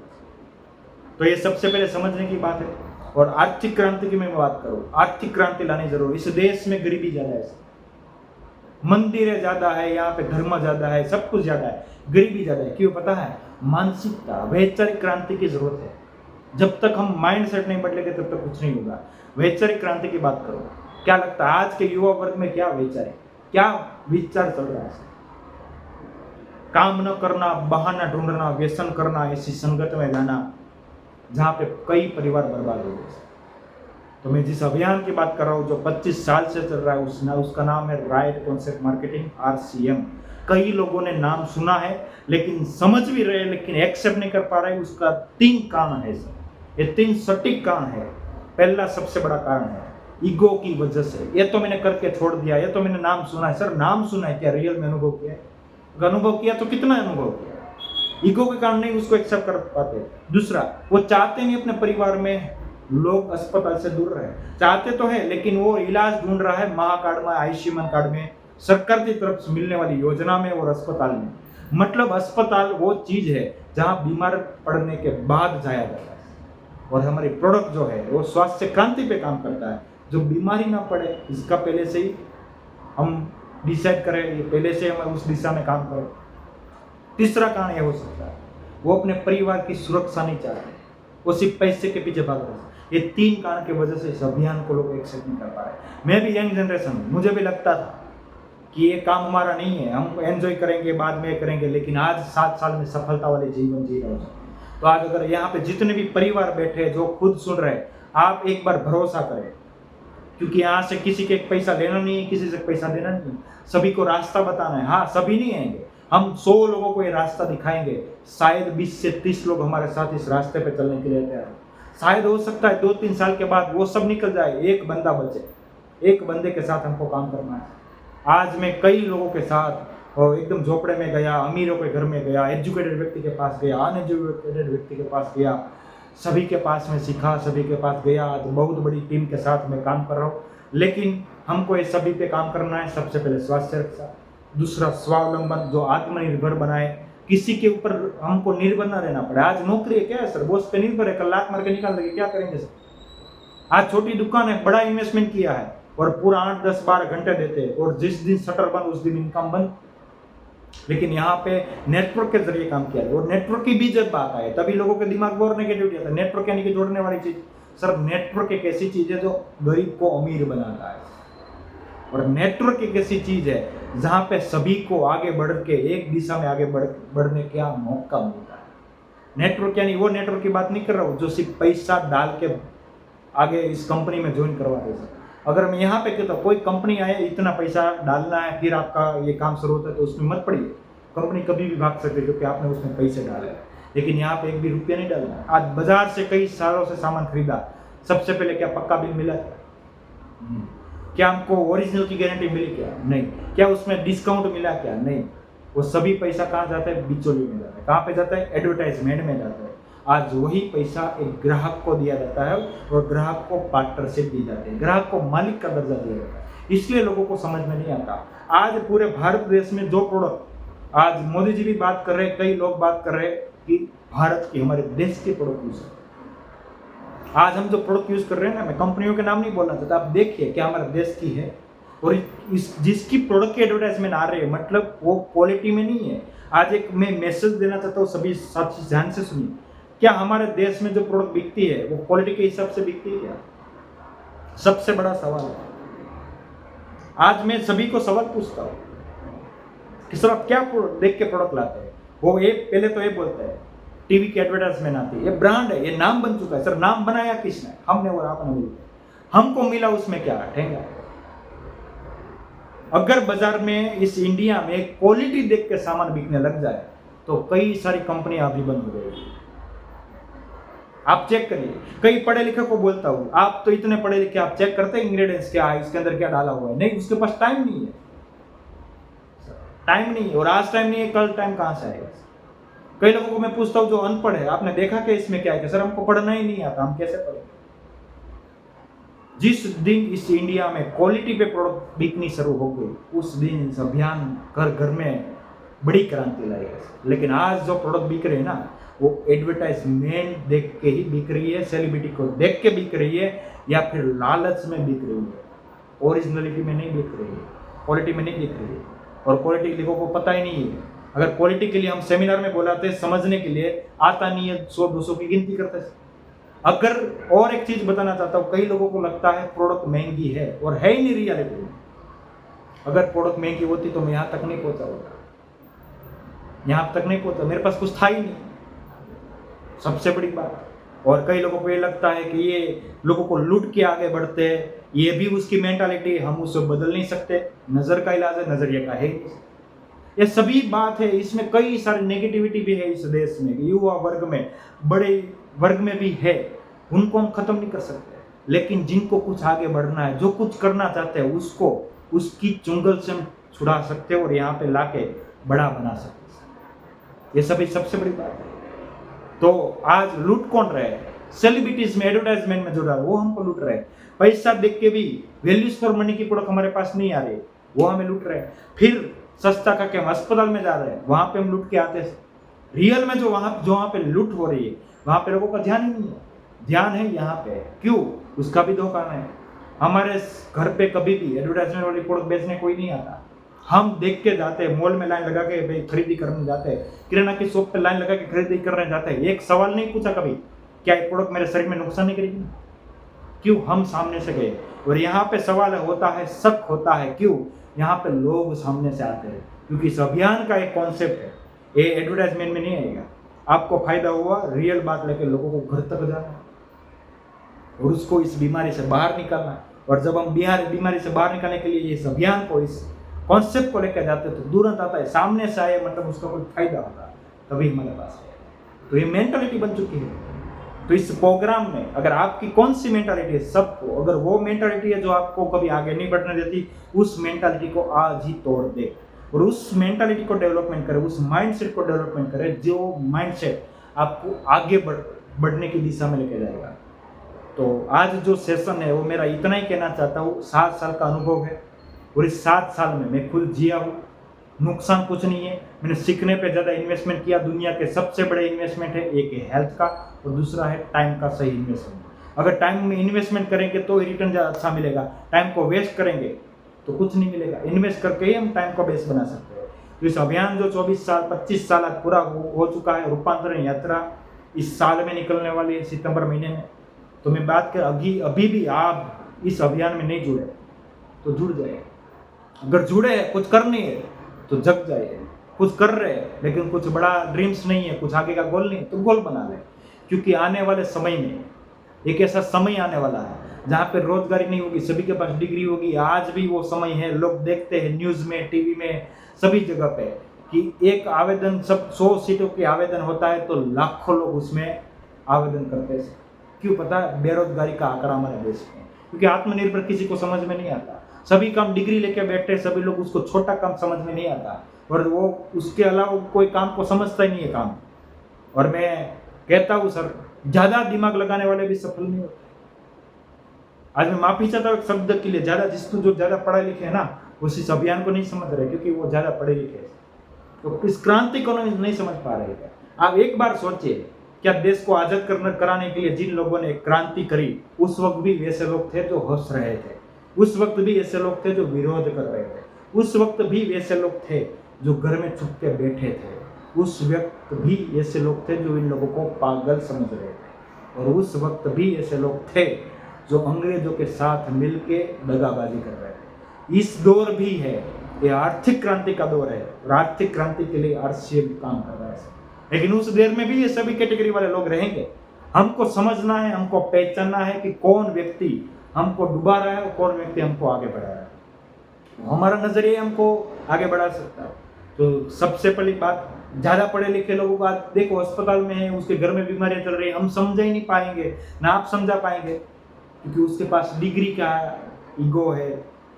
तो ये सबसे पहले समझने की बात है। और आर्थिक क्रांति की मैं बात करूँ, आर्थिक क्रांति लानी जरूरी। इस देश में गरीबी ज्यादा है, मंदिरें ज्यादा है, यहाँ पे धर्म ज्यादा है, सब कुछ ज्यादा है, गरीबी ज्यादा है। क्यों पता है? मानसिकता, वैचारिक क्रांति की जरूरत है। जब तक हम माइंड सेट नहीं बदलेंगे तब तक कुछ नहीं होगा। वैचारिक क्रांति की बात करो, क्या लगता है आज के युवा वर्ग में क्या वैचारिक, क्या विचार चल रहा है? काम न करना, बहाना ढूंढना, व्यसन करना, ऐसी संगत में जाना जहाँ पे कई परिवार बर्बाद हो गए। तो मैं जिस अभियान की बात कर रहा हूँ जो 25 साल से चल रहा है, उसका नाम है राइट कॉन्सेप्ट मार्केटिंग, RCM। कई लोगों ने नाम सुना है, लेकिन समझ भी रहे, लेकिन एक्सेप्ट नहीं कर पा रहे। उसका 3 कारण है सर, ये 3 सटीक कारण है। पहला सबसे बड़ा कारण है ईगो की वजह से। ये तो मैंने करके छोड़ दिया, ये तो मैंने नाम सुना है। सर नाम सुना है, क्या रियल में अनुभव किया है? अनुभव किया तो कितना अनुभव किया? ईगो के कारण नहीं उसको एक्सेप्ट कर पाते। दूसरा, वो चाहते नहीं अपने परिवार में लोग अस्पताल से दूर रहे, चाहते तो है, लेकिन वो इलाज ढूंढ रहा है महाकार्ड में, आयुष्मान कार्ड में, सरकार की तरफ से मिलने वाली योजना में और अस्पताल में। मतलब अस्पताल वो चीज है जहां बीमार पड़ने के बाद जाया जाता है, और हमारी प्रोडक्ट जो है वो स्वास्थ्य क्रांति पे काम करता है, जो बीमारी ना पड़े इसका पहले से ही हम डिसाइड करें, ये पहले से हम उस दिशा में काम करें। तीसरा कारण यह हो सकता है वो अपने परिवार की सुरक्षा नहीं चाहते, वो सिर्फ पैसे के पीछे भाग रहे हैं। ये 3 कारण की वजह से इस अभियान को लोग एक्सेप्ट नहीं कर पा रहे। मैं भी यंग जनरेशन हूँ, मुझे भी लगता था कि ये काम हमारा नहीं है, हम एंजॉय करेंगे बाद में करेंगे, लेकिन आज 7 साल में सफलता वाले जीवन जी रहे हैं। तो आज अगर यहाँ पे जितने भी परिवार बैठे हैं जो खुद सुन रहे हैं, आप एक बार भरोसा करें, क्योंकि यहाँ से किसी के एक पैसा लेना नहीं है, किसी से पैसा देना नहीं है, सभी को रास्ता बताना है। हाँ, सभी नहीं आएंगे, हम 100 लोगों को ये रास्ता दिखाएंगे, शायद 20 से 30 लोग हमारे साथ इस रास्ते पे चलने के लिए तैयार हैं। शायद हो सकता है 2-3 साल के बाद वो सब निकल जाए, एक बंदा बचे। एक बंदे के साथ हमको काम करना है। आज मैं कई लोगों के साथ और एकदम झोपड़े में गया, अमीरों के घर में गया, एजुकेटेड व्यक्ति के पास गया, अनएजुकेटेड व्यक्ति के पास गया, सभी के पास में सीखा, सभी के पास गया। आज बहुत बड़ी टीम के साथ मैं काम कर रहा हूँ, लेकिन हमको ये सभी पे काम करना है। सबसे पहले स्वास्थ्य रक्षा, दूसरा स्वावलंबन, जो आत्मनिर्भर बनाए, किसी के ऊपर हमको निर्भर ना रहना पड़े। आज नौकरी है, क्या है सर, बॉस पे निर्भर है, कल लात मार के निकाल देंगे, क्या करेंगे सर। आज छोटी दुकान है, बड़ा इन्वेस्टमेंट किया है और पूरा 8, 10, 12 घंटे देते हैं, और जिस दिन शटर बंद उस दिन इनकम बंद। लेकिन यहाँ पे नेटवर्क के जरिए काम किया है, और नेटवर्क की भी जब बात आए तभी लोगों के दिमाग में और नेगेटिविटी आता है। नेटवर्क यानी कि जोड़ने वाली चीज। सर, नेटवर्क एक ऐसी चीज है जो गरीब को अमीर बनाता है, और नेटवर्क एक ऐसी चीज है जहाँ पे सभी को आगे बढ़ के एक दिशा में आगे बढ़ने का मौका मिलता है। नेटवर्क यानी वो नेटवर्क की बात नहीं कर रहा हूँ जो सिर्फ पैसा डाल के आगे इस कंपनी में ज्वाइन करवा दे। अगर मैं यहाँ पे कहता हूँ कोई कंपनी आए, इतना पैसा डालना है फिर आपका ये काम शुरू होता है, तो उसमें मत पड़िए। कंपनी कभी भी भाग सकती है क्योंकि आपने उसमें पैसे डाले हैं, लेकिन यहाँ पे एक भी रुपया नहीं डालना है। आज बाजार से कई सालों से सामान खरीदा, सबसे पहले क्या पक्का बिल मिला? क्या हमको ओरिजिनल की गारंटी मिली? क्या नहीं। क्या उसमें डिस्काउंट मिला? क्या नहीं। वो सभी पैसा कहाँ जाता है? बिचौलियों में जाता है। कहाँ पे जाता है? एडवर्टाइजमेंट में जाता है। आज वही पैसा एक ग्राहक को दिया जाता है और ग्राहक को पार्टनरशिप दी जाती है, ग्राहक को मालिक का दर्जा दिया जाता है। इसलिए लोगों को समझ में नहीं आता। आज पूरे भारत देश में जो प्रोडक्ट, आज मोदी जी भी बात कर रहे हैं, कई लोग बात कर रहे हैं कि भारत की, हमारे देश के प्रोडक्ट यूज है। आज हम जो प्रोडक्ट यूज कर रहे हैं ना, मैं कंपनियों के नाम नहीं बोलना चाहता, आप देखिए क्या हमारे देश की है, और इस जिसकी प्रोडक्ट की एडवर्टाइजमेंट आ रही है, मतलब वो क्वालिटी में नहीं है। आज एक मैं मैसेज देना चाहता हूँ, सभी साथी ध्यान से सुनिए। क्या हमारे देश में जो प्रोडक्ट बिकती है वो क्वालिटी के हिसाब से बिकती है क्या? सबसे बड़ा सवाल है। आज मैं सभी को सवाल पूछता हूँ कि सर आप क्या देख के प्रोडक्ट लाते हैं? वो ये पहले तो ये बोलते हैं टीवी की एडवर्टाइजमेंट आती है, ये ब्रांड है, ये नाम बन चुका है। सर नाम बनाया किसने? हमने और आपने मिलकर। हमको मिला उसमें क्या ठेंगा? अगर बाजार में इस इंडिया में क्वालिटी देख के सामान बिकने लग जाए तो कई सारी कंपनियां अभी बंद हो जाएगी। आप चेक करिए, कई पढ़े लिखे को बोलता हूँ, आप तो इतने पढ़े लिखे, आप चेक करते हैं इंग्रेडिएंट्स क्या है, इसके अंदर क्या डाला हुआ है? नहीं, उसके पास टाइम नहीं है। टाइम नहीं है, और आज टाइम नहीं है, कल टाइम कहाँ से आएगा? कई लोगों को मैं पूछता हूँ जो अनपढ़ है, आपने देखा कि इसमें क्या है? सर हमको पढ़ना ही नहीं आता, हम कैसे पढ़ेंगे? जिस दिन इस इंडिया में क्वालिटी पे प्रोडक्ट बिकनी शुरू हो गई, उस दिन इस अभियान घर घर में बड़ी क्रांति लाएगा। लेकिन आज जो प्रोडक्ट बिक रहे हैं ना, वो एडवर्टाइजमेंट देख के ही बिक रही है, सेलिब्रिटी को देख के बिक रही है, या फिर लालच में बिक रही है। ओरिजिनलिटी में नहीं बिक रही है, क्वालिटी में नहीं बिक रही है, और क्वालिटी लोगों को पता ही नहीं है। अगर क्वालिटी के लिए हम सेमिनार में बोलाते हैं, समझने के लिए आता नहीं है, 100-200 की गिनती करते हैं। अगर और एक चीज बताना चाहता हूँ, कई लोगों को लगता है प्रोडक्ट महंगी है, और है ही नहीं रियलिटी में। अगर प्रोडक्ट महंगी होती तो मैं यहाँ तक नहीं पहुंचा होता, यहाँ तक नहीं पहुंचा, मेरे पास कुछ था ही नहीं, सबसे बड़ी बात। और कई लोगों को ये लगता है कि ये लोगों को लूट के आगे बढ़ते हैं, ये भी उसकी मेंटालिटी, हम उसे बदल नहीं सकते, नजर का इलाज है, नजरिया का है। ये सभी बात है, इसमें कई सारी नेगेटिविटी भी है इस देश में, युवा वर्ग में, बड़े वर्ग में भी है, उनको हम खत्म नहीं कर सकते। लेकिन जिनको कुछ आगे बढ़ना है, जो कुछ करना चाहते हैं, उसको उसकी चुंगल से हम छुड़ा सकते हैं और यहाँ पे लाके बड़ा बना सकते। ये सभी सबसे बड़ी बात है। तो आज लूट कौन रहे हैं? सेलिब्रिटीज में, एडवर्टाइजमेंट में जो रहा है वो हमको लूट रहे हैं। पैसा देख के भी वैल्यूज फॉर मनी की प्रोडक्ट हमारे पास नहीं आ रही, वो हमें लूट रहे हैं। फिर सस्ता का हम अस्पताल में जा रहे हैं, वहां पे हम लूट के आते हैं। रियल में जो वहां पे लूट हो रही है, वहां पे लोगों का ध्यान ही नहीं है। ध्यान है यहाँ पे, क्यों? उसका भी धोखा है। हमारे घर पे कभी भी एडवर्टाइजमेंट वाली प्रोडक्ट बेचने कोई नहीं आता। हम देख के जाते हैं, मॉल में लाइन लगा के भाई खरीदी करने जाते हैं, किराना की शॉप पे लाइन लगा के खरीदी करने जाते हैं। एक सवाल नहीं पूछा कभी, क्या ये प्रोडक्ट मेरे शरीर में नुकसान नहीं करेगी? क्यों हम सामने से गए। और यहाँ पे सवाल होता है, शक होता है, क्यों यहाँ पे लोग सामने से आते हैं, क्योंकि इस अभियान का एक कॉन्सेप्ट है, ये एडवर्टाइजमेंट में नहीं आएगा। आपको फायदा हुआ, रियल बात लेके लोगों को घर तक जाना है और उसको इस बीमारी से बाहर निकालना है। और जब हम बीमारी से बाहर निकालने के लिए इस अभियान को, इस कॉन्सेप्ट को लेकर जाते हैं तो तुरंत आता है सामने से आए मतलब उसका कोई फायदा होता है, तभी हमारे पास है। तो ये मेंटालिटी बन चुकी है। तो इस प्रोग्राम में अगर आपकी कौन सी मेंटालिटी है, सबको अगर वो मेंटालिटी है जो आपको कभी आगे नहीं बढ़ने देती, उस मेंटालिटी को आज ही तोड़ दे और उस मेंटालिटी को डेवलपमेंट करे, उस माइंडसेट को डेवलपमेंट करे जो माइंडसेट आपको आगे बढ़ने की दिशा में लेके जाएगा। तो आज जो सेशन है वो मेरा इतना ही कहना चाहता हूँ। 7 साल का अनुभव है और इस 7 साल में मैं खुद जिया हूँ, नुकसान कुछ नहीं है। मैंने सीखने पे ज़्यादा इन्वेस्टमेंट किया। दुनिया के सबसे बड़े इन्वेस्टमेंट है, एक है हेल्थ का और दूसरा है टाइम का सही इन्वेस्टमेंट। अगर टाइम में इन्वेस्टमेंट करेंगे तो ही रिटर्न ज़्यादा अच्छा मिलेगा, टाइम को वेस्ट करेंगे तो कुछ नहीं मिलेगा। इन्वेस्ट करके ही हम टाइम को बेस बना सकते हैं। तो इस अभियान जो 24 साल 25 साल आज पूरा हो चुका है, रूपांतरण यात्रा इस साल में निकलने वाली है, सितंबर महीने में। तो मैं बात कर अभी भी आप इस अभियान में नहीं जुड़े तो जुड़ जाए। अगर जुड़े हैं, कुछ करनी है तो जग जाइए। कुछ कर रहे हैं लेकिन कुछ बड़ा ड्रीम्स नहीं है, कुछ आगे का गोल नहीं है तो गोल बना ले, क्योंकि आने वाले समय में एक ऐसा समय आने वाला है जहाँ पे रोजगारी नहीं होगी, सभी के पास डिग्री होगी। आज भी वो समय है, लोग देखते हैं न्यूज़ में, टीवी में, सभी जगह पे कि एक आवेदन, सब 100 सीटों के आवेदन होता है तो लाखों लोग उसमें आवेदन करते हैं। क्यों? पता है, बेरोजगारी का आंकड़ा हमारे देश में, क्योंकि आत्मनिर्भर किसी को समझ में नहीं आता। सभी काम डिग्री लेके बैठे, सभी लोग उसको छोटा काम समझ में नहीं आता और वो उसके अलावा कोई काम को समझता ही नहीं है काम। और मैं कहता हूँ सर, ज़्यादा दिमाग लगाने वाले भी सफल नहीं होते। आज मैं माफी चाहता हूँ एक शब्द के लिए, जो ज़्यादा पढ़े लिखे है ना, उस इस अभियान को नहीं समझ रहे क्योंकि वो ज़्यादा पढ़े लिखे हैं, तो इस क्रांति को नहीं समझ पा रहे हैं। आप एक बार सोचिए, क्या देश को आज़ाद कराने के लिए जिन लोगों ने क्रांति करी, उस वक्त भी वैसे लोग थे जो हंस रहे थे, उस वक्त भी ऐसे लोग थे जो विरोध कर रहे थे, उस वक्त भी वैसे लोग थे जो घर में छुप के बैठे थे, उस वक्त भी ऐसे लोग थे जो इन लोगों को पागल समझ रहे थे, और उस वक्त भी ऐसे लोग थे जो अंग्रेजों के साथ मिलके दगाबाजी कर रहे थे। इस दौर भी है, ये आर्थिक क्रांति का दौर है और आर्थिक क्रांति के लिए आरसीए भी काम कर रहा है। लेकिन उस देर में भी ये सभी कैटेगरी वाले लोग रहेंगे। हमको समझना है, हमको पहचानना है कि कौन व्यक्ति हमको डुबा रहा है और कौन व्यक्ति हमको आगे बढ़ा रहा है। हमारा नजरिया हमको आगे बढ़ा सकता है। तो सबसे पहली बात, ज़्यादा पढ़े लिखे लोगों को आज देखो अस्पताल में है, उसके घर में बीमारियां चल रही है, हम समझा ही नहीं पाएंगे, ना आप समझा पाएंगे, क्योंकि उसके पास डिग्री का ईगो है।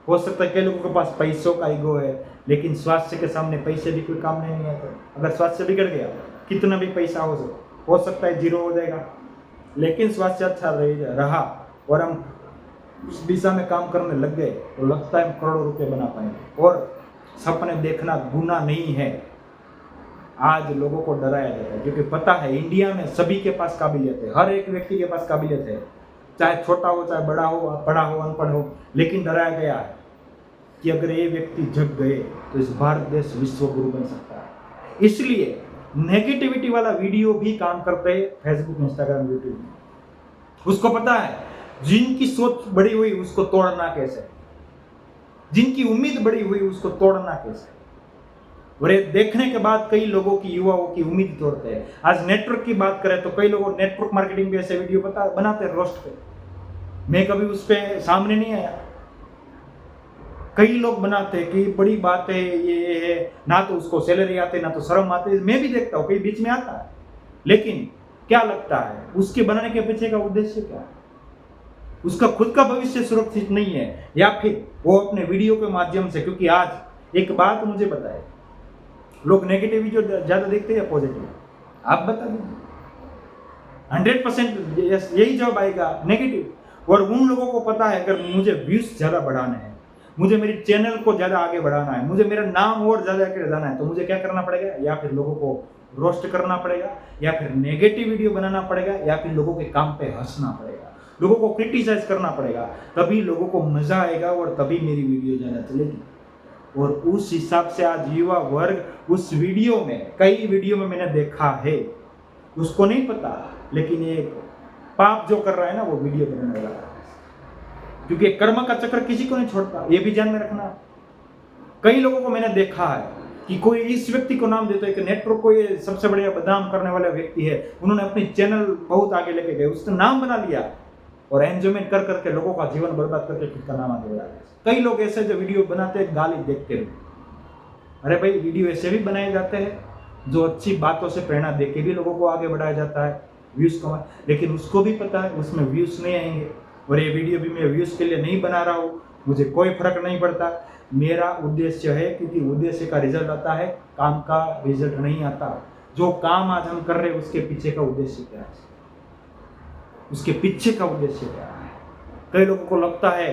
हो सकता है कई लोगों के पास पैसों का ईगो है, लेकिन स्वास्थ्य के सामने पैसे भी कोई काम नहीं आता। अगर स्वास्थ्य बिगड़ गया, कितना भी पैसा हो सकता है जीरो हो जाएगा, लेकिन स्वास्थ्य अच्छा रहा और हम उस दिशा में काम करने लग गए तो लगता है हम करोड़ों रुपए बना पाएंगे। और सपने देखना गुनाह नहीं है। आज लोगों को डराया जाता है क्योंकि पता है इंडिया में सभी के पास काबिलियत है, हर एक व्यक्ति के पास काबिलियत है, चाहे छोटा हो, चाहे बड़ा हो, पढ़ा हो, अनपढ़ हो, लेकिन डराया गया है कि अगर ये व्यक्ति जग गए तो इस भारत देश विश्व गुरु बन सकता है। इसलिए नेगेटिविटी वाला वीडियो भी काम करते हैं फेसबुक, इंस्टाग्राम, यूट्यूब में। उसको पता है जिनकी सोच बड़ी हुई उसको तोड़ना कैसे, जिनकी उम्मीद बड़ी हुई उसको तोड़ना कैसे। और ये देखने के बाद कई लोगों की, युवाओं की उम्मीद तोड़ते हैं। आज नेटवर्क की बात करें तो कई लोग नेटवर्क मार्केटिंग पे ऐसे वीडियो बनाते हैं रोस्ट पे। मैं कभी उस पे सामने नहीं आया। कई लोग बनाते हैं कि बड़ी बात है ये है, ना तो उसको सैलरी आते ना तो शर्म आते। मैं भी देखता हूँ, कई बीच में आता है, लेकिन क्या लगता है उसके बनाने के पीछे का उद्देश्य क्या है? उसका खुद का भविष्य सुरक्षित नहीं है, या फिर वो अपने वीडियो के माध्यम से, क्योंकि आज एक बात मुझे बताए, लोग नेगेटिव वीडियो ज्यादा देखते हैं या पॉजिटिव? आप बता दीजिए। 100% यही जवाब आएगा, नेगेटिव। और उन लोगों को पता है अगर मुझे व्यूज ज्यादा बढ़ाने हैं, मुझे मेरे चैनल को ज्यादा आगे बढ़ाना है, मुझे मेरा नाम और ज्यादा आगे बढ़ाना है, तो मुझे क्या करना पड़ेगा? या फिर लोगों को रोस्ट करना पड़ेगा, या फिर नेगेटिव वीडियो बनाना पड़ेगा, या फिर लोगों के काम पे हंसना पड़ेगा, लोगों को क्रिटिसाइज करना पड़ेगा। तभी लोगों को मजा आएगा और तभी मेरी वीडियो ज्यादा चलेगी। और उस हिसाब से आज युवा वर्ग उस वीडियो में, कई वीडियो में मैंने देखा है, उसको नहीं पता, लेकिन ये पाप जो कर रहा है ना वो वीडियो बनाने वाला है। क्योंकि कर्म का चक्र किसी को नहीं छोड़ता, ये भी ध्यान में रखना। कई लोगों को मैंने देखा है कि कोई इस व्यक्ति को नाम देता है कि नेटवर्क को ये सबसे बढ़िया बदनाम करने वाला व्यक्ति है, उन्होंने अपनी चैनल बहुत आगे लेके गए, उसने नाम बना लिया और एंजॉयमेंट कर करके लोगों का जीवन बर्बाद करके खुद का नाम आगे बढ़ा दिया। कई लोग ऐसे जो वीडियो बनाते हैं गाली देखते हुए, अरे भाई वीडियो ऐसे भी बनाए जाते हैं जो अच्छी बातों से प्रेरणा देके भी लोगों को आगे बढ़ाया जाता है, व्यूज कमा, लेकिन उसको भी पता है उसमें व्यूज नहीं आएंगे और ये वीडियो भी मैं व्यूज के लिए नहीं बना रहा हूँ, मुझे कोई फर्क नहीं पड़ता। मेरा उद्देश्य है, क्योंकि उद्देश्य का रिजल्ट आता है, काम का रिजल्ट नहीं आता। जो काम आज हम कर रहे हैं उसके पीछे का उद्देश्य क्या है, उसके पीछे का उद्देश्य क्या है। कई लोगों को लगता है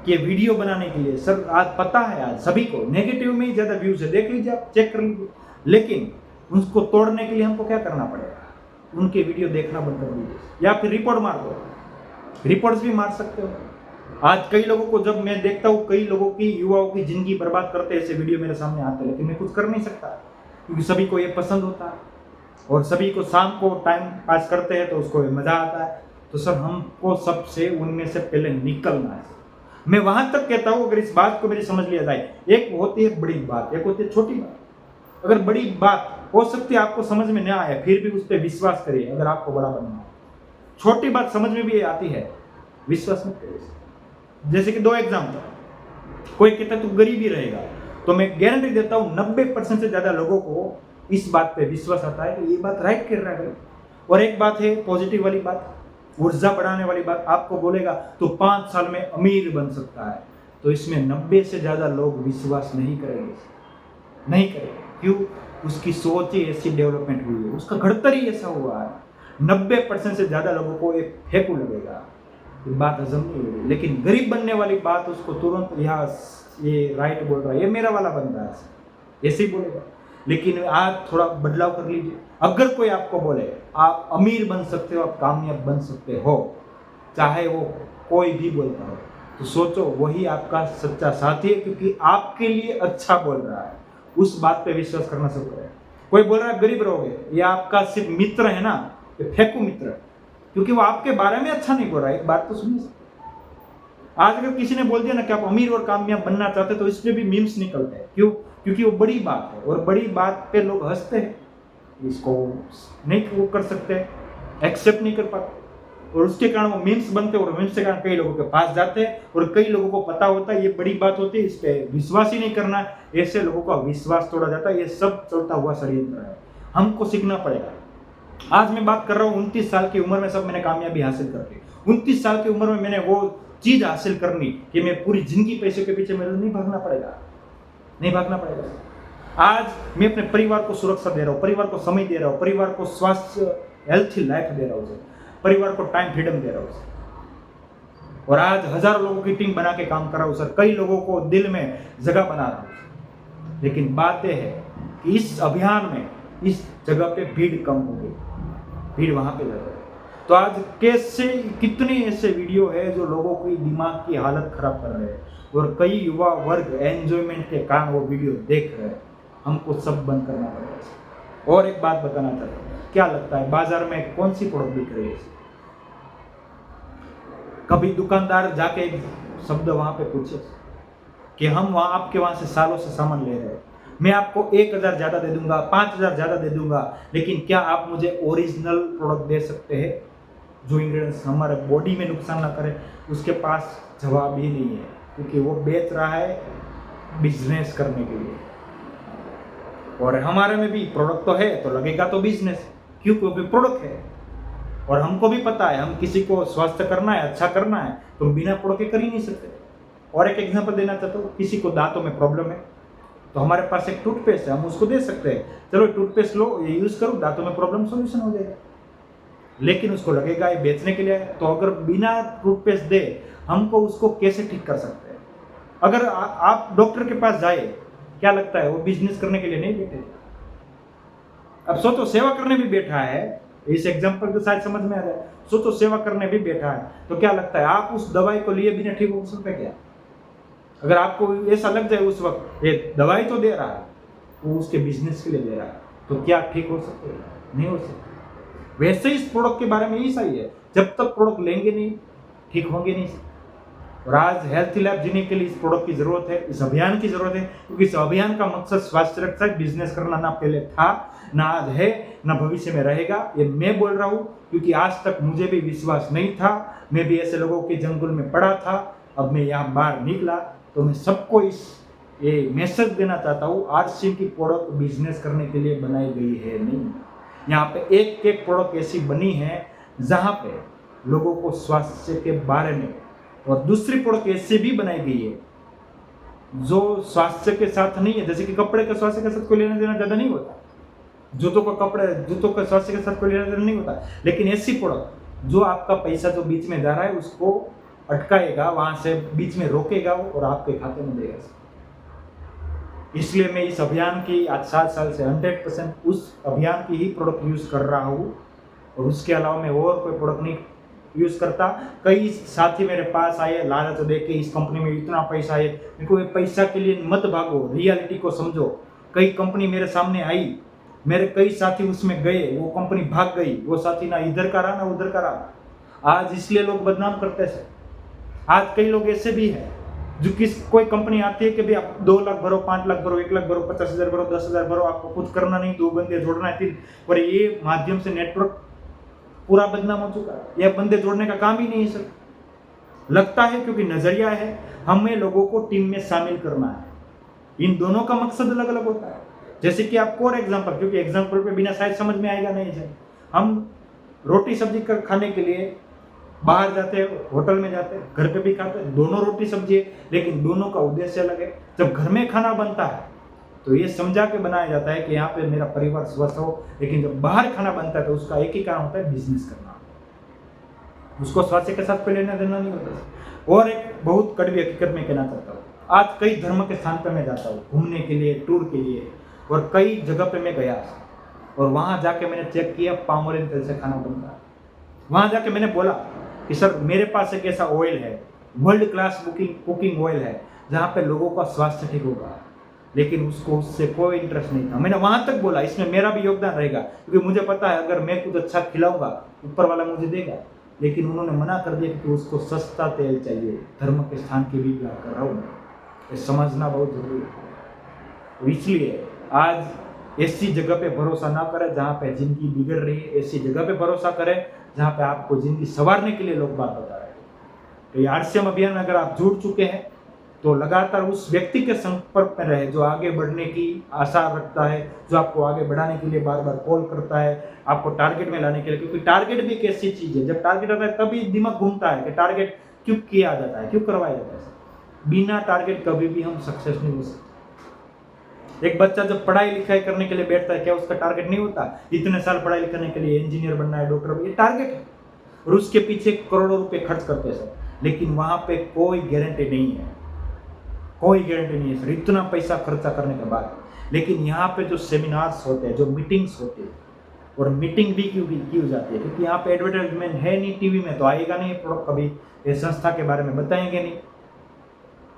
कि वीडियो बनाने के लिए, सर आज पता है आज सभी को नेगेटिव में ही ज़्यादा व्यूज है, देख लीजिए आप, चेक कर लीजिए, लेकिन उसको तोड़ने के लिए हमको क्या करना पड़ेगा, उनके वीडियो देखना बंद कर दीजिए या फिर रिपोर्ट मार दो। रिपोर्ट्स भी मार सकते हो। आज कई लोगों को जब मैं देखता हूँ, कई लोगों की, युवाओं की जिंदगी बर्बाद करते ऐसे वीडियो मेरे सामने आते हैं, लेकिन मैं कुछ कर नहीं सकता क्योंकि सभी को ये पसंद होता है और सभी को शाम को टाइम पास करते हैं तो उसको मजा आता है। तो सर हमको सबसे उनमें से पहले निकलना है। मैं वहां तक कहता हूँ, अगर इस बात को मेरी समझ लिया जाए, एक होती है बड़ी बात, एक होती है छोटी बात। अगर बड़ी बात हो सकती है आपको समझ में ना आए, फिर भी उस पर विश्वास करिए अगर आपको बड़ा बनना है। छोटी बात समझ में भी आती है, विश्वास मत करिए। जैसे कि 2 एग्जाम्पल, कोई कहता है तू गरीब ही रहेगा, तो मैं गारंटी देता हूँ 90% से ज्यादा लोगों को इस बात पे विश्वास आता है कि ये बात राइट कर रहा है। और एक बात है पॉजिटिव वाली बात, ऊर्जा बढ़ाने वाली बात, आपको बोलेगा तो 5 साल में अमीर बन सकता है, तो इसमें 90 से ज्यादा लोग विश्वास नहीं करेंगे, नहीं करेंगे। क्यों? उसकी सोच ही ऐसी डेवलपमेंट हुई है, उसका घड़तर ही ऐसा हुआ है। 90% से ज्यादा लोगों को एक फेंकू लगेगा, बात हजम नहीं होगी। लेकिन गरीब बनने वाली बात उसको तुरंत, यहाँ ये राइट बोल रहा है, ये मेरा वाला बंदा है, ऐसे ही बोलेगा। लेकिन आज थोड़ा बदलाव कर लीजिए। अगर कोई आपको बोले आप अमीर बन सकते हो, आप कामयाब बन सकते हो, चाहे वो कोई भी बोलता हो, तो सोचो वही आपका सच्चा साथी है, क्योंकि आपके लिए अच्छा बोल रहा है। उस बात पे विश्वास करना शुरू करें। कोई बोल रहा है गरीब रहोगे, ये आपका सिर्फ मित्र है ना, ये फेंकू मित्र, क्योंकि वो आपके बारे में अच्छा नहीं बोल रहा है। एक बात तो सुनिए, आज अगर किसी ने बोल दिया ना कि आप अमीर और कामयाब बनना चाहते, तो इस पे भी मीम्स निकलते हैं। क्यों? क्योंकि वो बड़ी बात है और बड़ी बात पे लोग हंसते हैं, इसको नहीं वो कर सकते, एक्सेप्ट नहीं कर पाते, और उसके कारण वो मीम्स बनते हैं और मीम्स के कारण कई लोगों के पास जाते हैं और कई लोगों को पता होता है ये बड़ी बात होती है, इस पे विश्वास ही नहीं करना, ऐसे लोगों का विश्वास तोड़ा जाता है। ये सब चलता हुआ षड्यंत्र है, हमको सीखना पड़ेगा। आज मैं बात कर रहा हूँ 29 साल की उम्र में सब मैंने कामयाबी हासिल कर ली। 29 साल की उम्र में मैंने वो चीज हासिल करनी कि मैं पूरी जिंदगी पैसे के पीछे मेरे नहीं भागना पड़ेगा, नहीं भागना पड़ेगा। आज मैं अपने परिवार को सुरक्षा दे रहा हूँ, परिवार को समय दे रहा हूँ, परिवार को स्वास्थ्य हेल्थी लाइफ दे रहा हूँ, परिवार को टाइम फ्रीडम दे रहा हूँ, और आज हजारों लोगों की टीम बना के काम कर रहा हूँ सर, कई लोगों को दिल में जगह बना रहा हूँ। लेकिन बात यह है कि इस अभियान में इस जगह पे भीड़ कम हो गई, भीड़ वहां पे ज्यादा है। तो आज कैसे कितने ऐसे वीडियो है जो लोगों की दिमाग की हालत खराब कर रहे हैं, और कई युवा वर्ग एंजॉयमेंट के कारण वो वीडियो देख रहे हैं। हमको सब बंद करना पड़ेगा। और एक बात बताना चाहता हूँ, क्या लगता है बाजार में कौन सी प्रोडक्ट बिक रही है? कभी दुकानदार जाके एक शब्द वहां पे पूछे कि हम आपके वहां से सालों से सामान ले रहे हैं, मैं आपको 1000 ज्यादा दे दूंगा, 5000 ज्यादा दे दूंगा, लेकिन क्या आप मुझे ओरिजिनल प्रोडक्ट दे सकते हैं जो इंग्रेडिएंट्स हमारे बॉडी में नुकसान ना करे? उसके पास जवाब ही नहीं है, क्योंकि वो बेच रहा है बिजनेस करने के लिए। और हमारे में भी प्रोडक्ट तो है तो लगेगा तो बिजनेस, क्यों? क्योंकि प्रोडक्ट है और हमको भी पता है हम किसी को स्वस्थ करना है, अच्छा करना है, तो बिना प्रोडक्ट के कर ही नहीं सकते। और एक एग्जांपल देना चाहता हूँ, किसी को दांतों में प्रॉब्लम है तो हमारे पास एक टूथपेस्ट है, हम उसको दे सकते हैं, चलो टूथपेस्ट लो, ये यूज करो, दांतों में प्रॉब्लम सॉल्यूशन हो जाएगा। लेकिन उसको लगेगा ये बेचने के लिए है, तो अगर बिना टूथपेस्ट दे हमको उसको कैसे ठीक कर सकते हैं? अगर आप डॉक्टर के पास जाए, क्या लगता है वो बिजनेस करने के लिए नहीं बैठे? अब सोचो सेवा करने भी बैठा है, इस एग्जाम्पल को शायद समझ में आ जाए, सोचो सेवा करने भी बैठा है, तो क्या लगता है आप उस दवाई को लिए बिना ठीक हो सकते क्या? अगर आपको ऐसा लग जाए उस वक्त ये दवाई तो दे रहा है, वो उसके बिजनेस के लिए दे रहा है, तो क्या ठीक हो सकते? नहीं हो सकते। वैसे ही इस प्रोडक्ट के बारे में ही सही है, जब तक प्रोडक्ट लेंगे नहीं ठीक होंगे नहीं। और आज हेल्थी लाइफ जीने के लिए इस प्रोडक्ट की जरूरत है, इस अभियान की जरूरत है, क्योंकि इस अभियान का मकसद स्वास्थ्य रक्षा बिजनेस करना ना पहले था, ना आज है, ना भविष्य में रहेगा। ये मैं बोल रहा हूँ क्योंकि आज तक मुझे भी विश्वास नहीं था, मैं भी ऐसे लोगों के जंगल में पड़ा था। अब मैं यहाँ बाहर निकला तो मैं सबको ये मैसेज देना चाहता हूँ, आरसीएम की प्रोडक्ट बिजनेस करने के लिए बनाई गई है नहीं। यहाँ पे एक एक प्रोडक्ट ऐसी बनी है जहाँ पे लोगों को स्वास्थ्य के बारे में, और दूसरी प्रोडक्ट ऐसी भी बनाई गई है जो स्वास्थ्य के साथ नहीं है। जैसे कि कपड़े का स्वास्थ्य के साथ कोई लेना देना ज़्यादा नहीं होता, जूतों का स्वास्थ्य के साथ कोई लेना देना नहीं होता, लेकिन ऐसी प्रोडक्ट जो आपका पैसा जो बीच में जा रहा है उसको अटकाएगा, वहां से बीच में रोकेगा और आपके खाते में देगा। इसलिए मैं इस अभियान की आज 7 साल से 100% उस अभियान की ही प्रोडक्ट यूज़ कर रहा हूँ, और उसके अलावा मैं और कोई प्रोडक्ट नहीं यूज़ करता। कई साथी मेरे पास आए लालच देख के, इस कंपनी में इतना पैसा है, मेरे को पैसा के लिए मत भागो, रियलिटी को समझो। कई कंपनी मेरे सामने आई, मेरे कई साथी उसमें गए, वो कंपनी भाग गई, वो साथी ना इधर का रहा ना उधर का रहा। आज इसलिए लोग बदनाम करते हैं। आज कई लोग ऐसे भी हैं जो कोई कंपनी आती है कि भाई आप 2 लाख भरो, 5 लाख भरो, 1 लाख भरो, 50,000 भरो, 10,000 भरो, आपको कुछ करना नहीं, 2 बंदे जोड़ना है 3, और ये माध्यम से नेटवर्क पूरा बदनाम हो चुका है। यह बंदे जोड़ने का काम ही नहीं है सर। लगता है क्योंकि नजरिया है, हमें लोगों को टीम में शामिल करना है। इन दोनों का मकसद अलग अलग होता है। जैसे कि आपको और एग्जाम्पल, क्योंकि एग्जाम्पल पे बिना शायद समझ में आएगा नहीं सर। हम रोटी सब्जी खाने के लिए बाहर जाते हैं, होटल में जाते हैं, घर पे भी खाते हैं, दोनों रोटी सब्जी है, लेकिन दोनों का उद्देश्य अलग है। जब घर में खाना बनता है तो ये समझा के बनाया जाता है कि यहाँ पे मेरा परिवार स्वस्थ हो, लेकिन जब बाहर खाना बनता है तो उसका एक ही काम होता है, बिजनेस करना। उसको स्वास्थ्य के साथ कोई लेना देना नहीं होता। और एक बहुत कड़वी हकीकत में कहना चाहता हूँ, आज कई धर्म के स्थान पर मैं जाता हूँ घूमने के लिए, टूर के लिए, और कई जगह पे मैं गया और वहाँ जाके मैंने चेक किया पामोलिन तेल से खाना बनता है। वहाँ जाके मैंने बोला कि सर मेरे पास एक ऐसा ऑयल है, वर्ल्ड क्लास कुकिंग ऑयल है, जहाँ पे लोगों का स्वास्थ्य ठीक होगा, लेकिन उसको उससे कोई इंटरेस्ट नहीं था। मैंने वहाँ तक बोला इसमें मेरा भी योगदान रहेगा, क्योंकि मुझे पता है अगर मैं कुछ अच्छा खिलाऊंगा ऊपर वाला मुझे देगा, लेकिन उन्होंने मना कर दिया कि उसको सस्ता तेल चाहिए। धर्म के स्थान की भी बात कर रहा हूँ मैं, ये समझना बहुत जरूरी है। इसलिए आज ऐसी जगह पे भरोसा ना करें जहाँ पे जिंदगी बिगड़ रही है, ऐसी जगह पे भरोसा करें जहाँ पे आपको जिंदगी संवारने के लिए लोग बात बता रहे हैं। तो ये आरसीएम अभियान में अगर आप जुड़ चुके हैं तो लगातार उस व्यक्ति के संपर्क में रहे जो आगे बढ़ने की आशा रखता है, जो आपको आगे बढ़ाने के लिए बार बार कॉल करता है, आपको टारगेट में लाने के लिए। क्योंकि टारगेट भी एक ऐसी चीज है, जब टारगेट आता है तभी दिमाग घूमता है कि टारगेट क्यों किया जाता है, क्यों करवाया जाता है। बिना टारगेट कभी भी हम सक्सेस नहीं हो सकते। एक बच्चा जब पढ़ाई लिखाई करने के लिए बैठता है, क्या उसका टारगेट नहीं होता इतने साल पढ़ाई करने के लिए इंजीनियर बनना है, डॉक्टर, ये टारगेट है, और उसके पीछे करोड़ों रुपए खर्च करते हैं सर। लेकिन वहां पे कोई गारंटी नहीं है, कोई गारंटी नहीं है सर, इतना पैसा खर्चा करने के बाद। लेकिन यहाँ पे जो सेमिनार्स होते हैं, जो मीटिंग्स होती है, और मीटिंग भी क्यों की जाती है, क्योंकि यहाँ पे एडवर्टाइजमेंट है नहीं, टीवी में तो आएगा नहीं प्रोडक्ट, कभी ये संस्था के बारे में बताएंगे नहीं,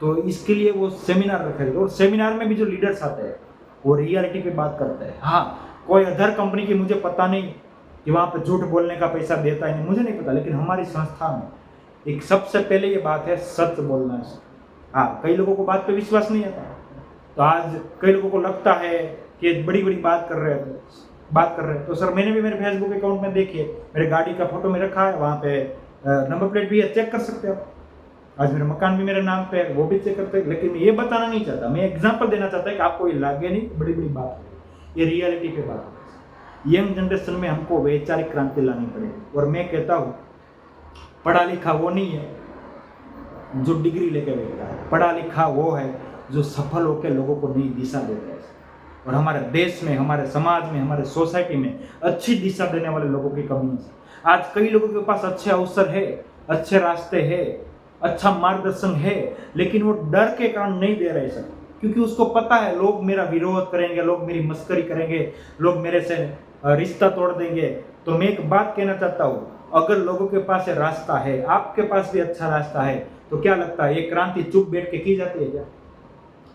तो इसके लिए वो सेमिनार रखे थे। और सेमिनार में भी जो लीडर्स आते हैं वो रियलिटी पे बात करते हैं। हाँ, कोई अदर कंपनी की मुझे पता नहीं कि वहाँ पे झूठ बोलने का पैसा देता है, नहीं मुझे नहीं पता, लेकिन हमारी संस्था में एक सबसे पहले ये बात है सच बोलना है। हाँ, कई लोगों को बात पे विश्वास नहीं आता, तो आज कई लोगों को लगता है कि बड़ी बड़ी बात कर रहे हैं। तो सर मैंने भी मेरे फेसबुक अकाउंट में देखिए, मेरे गाड़ी का फोटो में रखा है, वहाँ पे नंबर प्लेट भी है, चेक कर सकते हो आप। आज मेरा मकान भी मेरे नाम पे है, वो भी चेक करते हैं। लेकिन मैं ये बताना नहीं चाहता, मैं एग्जांपल देना चाहता है कि आपको ये लगे नहीं बड़ी बड़ी बात है, ये रियलिटी पे बात है। यंग जनरेशन में हमको वैचारिक क्रांति लानी पड़ेगी। और मैं कहता हूँ पढ़ा लिखा वो नहीं है जो डिग्री लेके बैठता है, पढ़ा लिखा वो है जो सफल होकर लोगों को नई दिशा देता है। और हमारे देश में, हमारे समाज में, हमारे सोसाइटी में अच्छी दिशा देने वाले लोगों की कमी है। आज कई लोगों के पास अच्छे अवसर है, अच्छे रास्ते है, अच्छा मार्गदर्शन है, लेकिन वो डर के कारण नहीं दे रहे सर, क्योंकि उसको पता है लोग मेरा विरोध करेंगे, लोग मेरी मस्करी करेंगे, लोग मेरे से रिश्ता तोड़ देंगे। तो मैं एक बात कहना चाहता हूँ, अगर लोगों के पास ये रास्ता है, आपके पास भी अच्छा रास्ता है, तो क्या लगता है ये क्रांति चुप बैठ के की जाती है क्या?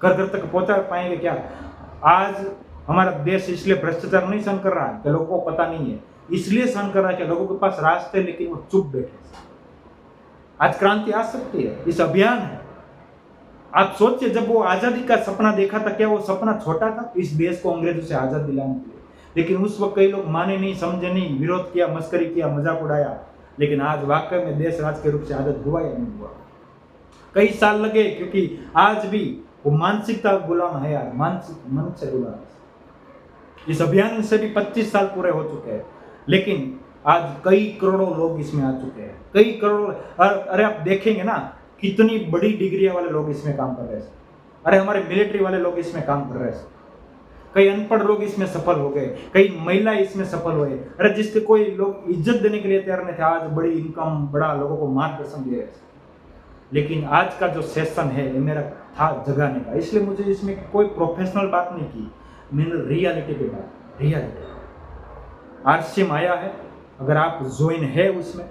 घर घर तक पहुंचा पाएंगे क्या? आज हमारा देश इसलिए भ्रष्टाचार नहीं सहन कर रहा है कि लोगों को पता नहीं है, इसलिए सहन कर रहा है कि लोगों के पास रास्ते लेकिन वो चुप बैठे। आज क्रांति आ सकती है, इस अभियान है। आप सोचिए, जब वो आजादी का सपना देखा था, क्या वो सपना छोटा था इस देश को अंग्रेजों से आजाद दिलाने के लिए? लेकिन उस वक्त कई लोग माने नहीं, समझे नहीं, विरोध किया, मस्करी किया, मजाक उड़ाया। लेकिन आज वाकई में देश राष्ट्र के रूप से आजाद हुआ या नहीं हुआ? कई साल लगे, क्योंकि आज भी वो मानसिकता गुलाम है यार, मानसिक मन से गुलाम। इस अभियान से भी 25 साल पूरे हो चुके हैं, लेकिन आज कई करोड़ों लोग इसमें आ चुके हैं, कई करोड़। अरे आप देखेंगे ना, कितनी बड़ी डिग्रियां वाले लोग इसमें काम कर रहे हैं। अरे हमारे मिलिट्री वाले लोग इसमें काम कर रहे हैं, कई अनपढ़ लोग इसमें सफल हो गए, कई महिलाएं इसमें सफल हुए। अरे जिसके कोई लोग इज्जत देने के लिए तैयार नहीं थे, आज बड़ी इनकम, बड़ा लोगों को मार्गदर्शन दे रहे हैं। लेकिन आज का जो सेशन है ये मेरा था जगाने का, इसलिए मुझे इसमें कोई प्रोफेशनल बात नहीं की, मैंने रियलिटी पे बात, रियलिटी। आरसीएम आया है, अगर आप ज्वाइन है उसमें,